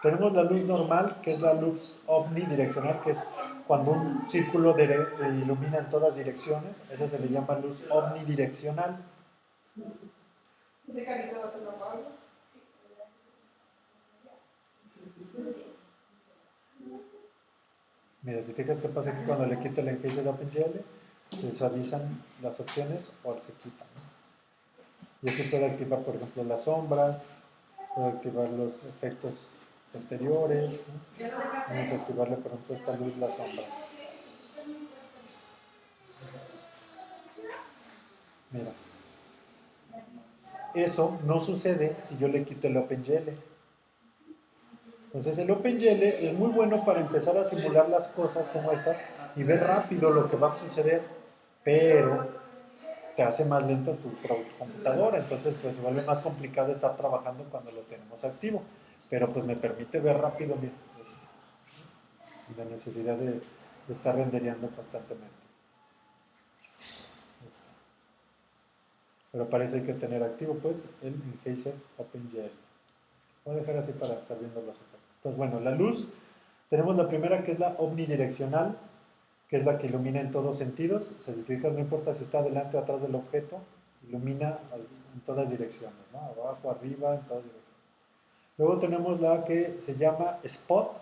Tenemos la luz normal, que es la luz omnidireccional, que es cuando un círculo ilumina en todas direcciones. Esa se le llama luz omnidireccional. ¿Ese carrito va a ser Pablo? Mira, si te fijas qué pasa aquí cuando le quito el enhanced de OpenGL, se suavizan las opciones o se quitan, ¿no? Y así puede activar, por ejemplo, las sombras, puede activar los efectos posteriores, ¿no? Vamos a activarle, por ejemplo, esta luz, las sombras. Mira. Eso no sucede si yo le quito el OpenGL. Entonces el OpenGL es muy bueno para empezar a simular las cosas como estas y ver rápido lo que va a suceder, pero te hace más lento tu computadora, entonces pues se vuelve más complicado estar trabajando cuando lo tenemos activo, pero pues me permite ver rápido, mira, sin la necesidad de estar rendereando constantemente. Pero para eso hay que tener activo pues el Enhancer OpenGL. Voy a dejar así para estar viendo los efectos. Entonces, bueno, la luz, tenemos la primera que es la omnidireccional, que es la que ilumina en todos sentidos. O sea, si te fijas, no importa si está delante o atrás del objeto, ilumina en todas direcciones, ¿no? Abajo, arriba, en todas direcciones. Luego tenemos la que se llama spot,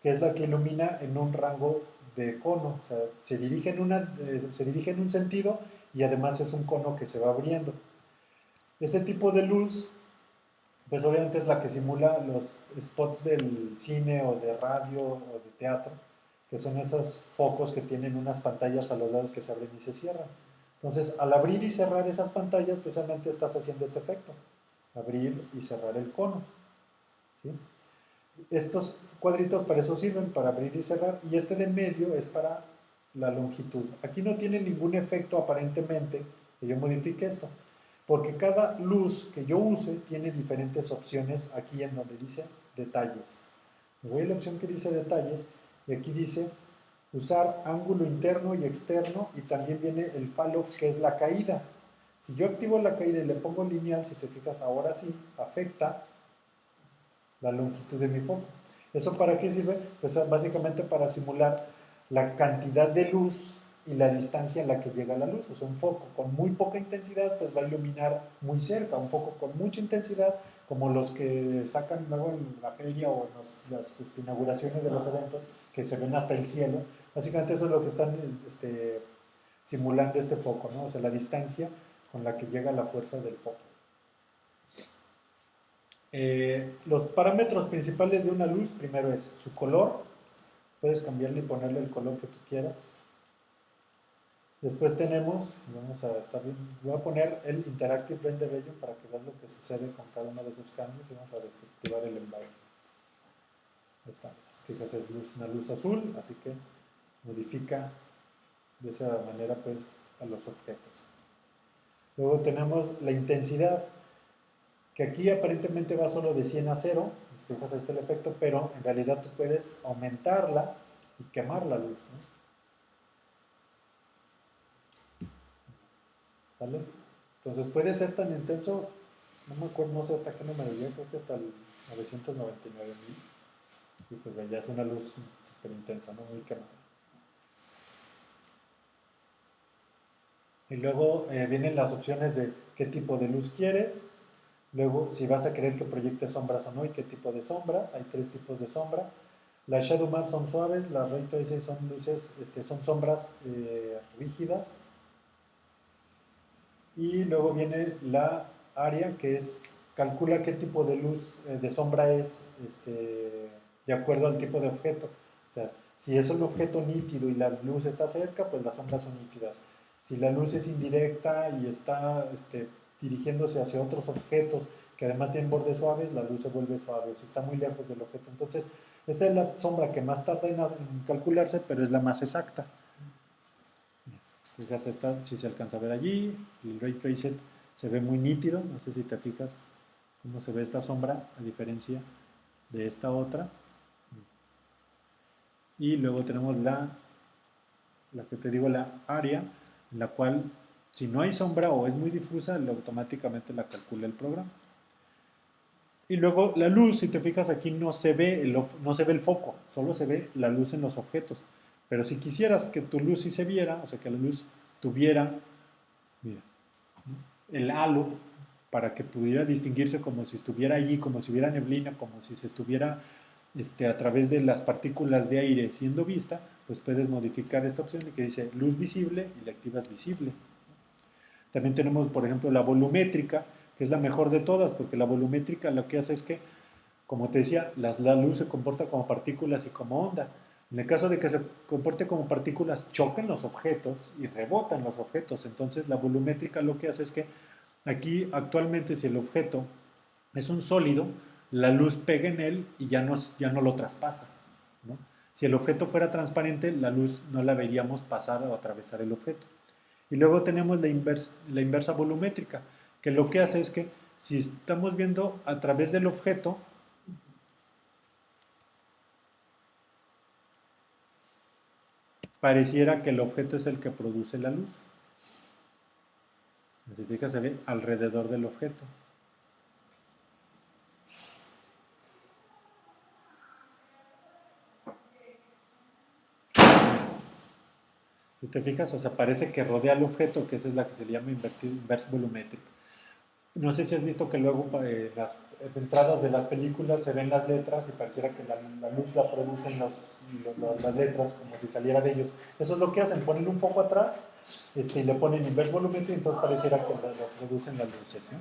que es la que ilumina en un rango de cono. O sea, se dirige en un sentido y además es un cono que se va abriendo. Ese tipo de luz, pues obviamente es la que simula los spots del cine o de radio o de teatro, que son esos focos que tienen unas pantallas a los lados que se abren y se cierran. Entonces, al abrir y cerrar esas pantallas, precisamente estás haciendo este efecto, abrir y cerrar el cono. ¿sí? Estos cuadritos para eso sirven, para abrir y cerrar, y este de en medio es para la longitud. Aquí no tiene ningún efecto aparentemente que yo modifique esto, porque cada luz que yo use tiene diferentes opciones aquí en donde dice detalles. Me voy a la opción que dice detalles y aquí dice usar ángulo interno y externo, y también viene el fall off, que es la caída. Si yo activo la caída y le pongo lineal, si te fijas ahora sí, afecta la longitud de mi foco. ¿Eso para qué sirve? Pues básicamente para simular la cantidad de luz y la distancia en la que llega la luz. O sea, un foco con muy poca intensidad pues va a iluminar muy cerca. Un foco con mucha intensidad, como los que sacan luego en la feria o en las inauguraciones de los eventos, que se ven hasta el cielo. Básicamente eso es lo que están simulando este foco, ¿no? O sea, la distancia con la que llega la fuerza del foco. Los parámetros principales de una luz, primero es su color. Puedes cambiarle y ponerle el color que tú quieras. Después tenemos, vamos a estar bien, voy a poner el Interactive Render Region para que veas lo que sucede con cada uno de esos cambios, y vamos a desactivar el environment. Ahí está. Fíjate, es una luz azul, así que modifica de esa manera pues a los objetos. Luego tenemos la intensidad, que aquí aparentemente va solo de 100 a 0, fijas, ahí está el efecto, pero en realidad tú puedes aumentarla y quemar la luz, ¿no? ¿Sale? Entonces puede ser tan intenso, no me acuerdo, no sé hasta qué número, yo creo que hasta el 999.000, y pues ya es una luz súper intensa, ¿no? Muy quemada. Y luego vienen las opciones de qué tipo de luz quieres. Luego, si vas a querer que proyecte sombras o no y qué tipo de sombras. Hay 3 tipos de sombra. Las Shadow Maps son suaves, las Ray Tracing son luces, son sombras rígidas. Y luego viene la área, que es, calcula qué tipo de luz, de sombra es, de acuerdo al tipo de objeto. O sea, si es un objeto nítido y la luz está cerca, pues las sombras son nítidas. Si la luz es indirecta y está dirigiéndose hacia otros objetos que además tienen bordes suaves, la luz se vuelve suave. Si está muy lejos del objeto. Entonces, esta es la sombra que más tarda en calcularse, pero es la más exacta. Fijas, esta, si se alcanza a ver allí, el Ray Traced se ve muy nítido. No sé si te fijas cómo se ve esta sombra a diferencia de esta otra. Y luego tenemos la que te digo, la área, en la cual si no hay sombra o es muy difusa, automáticamente la calcula el programa. Y luego la luz, si te fijas aquí no se ve el foco, solo se ve la luz en los objetos. Pero si quisieras que tu luz sí se viera, o sea que la luz tuviera, mira, el halo, para que pudiera distinguirse como si estuviera allí, como si hubiera neblina, como si se estuviera a través de las partículas de aire siendo vista, pues puedes modificar esta opción que dice luz visible y le activas visible. También tenemos, por ejemplo, la volumétrica, que es la mejor de todas, porque la volumétrica lo que hace es que, como te decía, la luz se comporta como partículas y como onda. En el caso de que se comporte como partículas, chocan los objetos y rebotan los objetos. Entonces, la volumétrica lo que hace es que aquí, actualmente, si el objeto es un sólido, la luz pega en él y ya no lo traspasa, ¿no? Si el objeto fuera transparente, la luz no la veríamos pasar o atravesar el objeto. Y luego tenemos la inversa volumétrica, que lo que hace es que si estamos viendo a través del objeto, pareciera que el objeto es el que produce la luz. Si te fijas, se ve alrededor del objeto. Si te fijas, o sea, parece que rodea el objeto, que esa es la que se le llama inversa volumétrica. No sé si has visto que luego las entradas de las películas se ven las letras y pareciera que la luz la producen las letras como si saliera de ellos. Eso es lo que hacen, ponen un foco atrás y le ponen inverse volumétrica y entonces pareciera que lo producen las luces, ¿sí?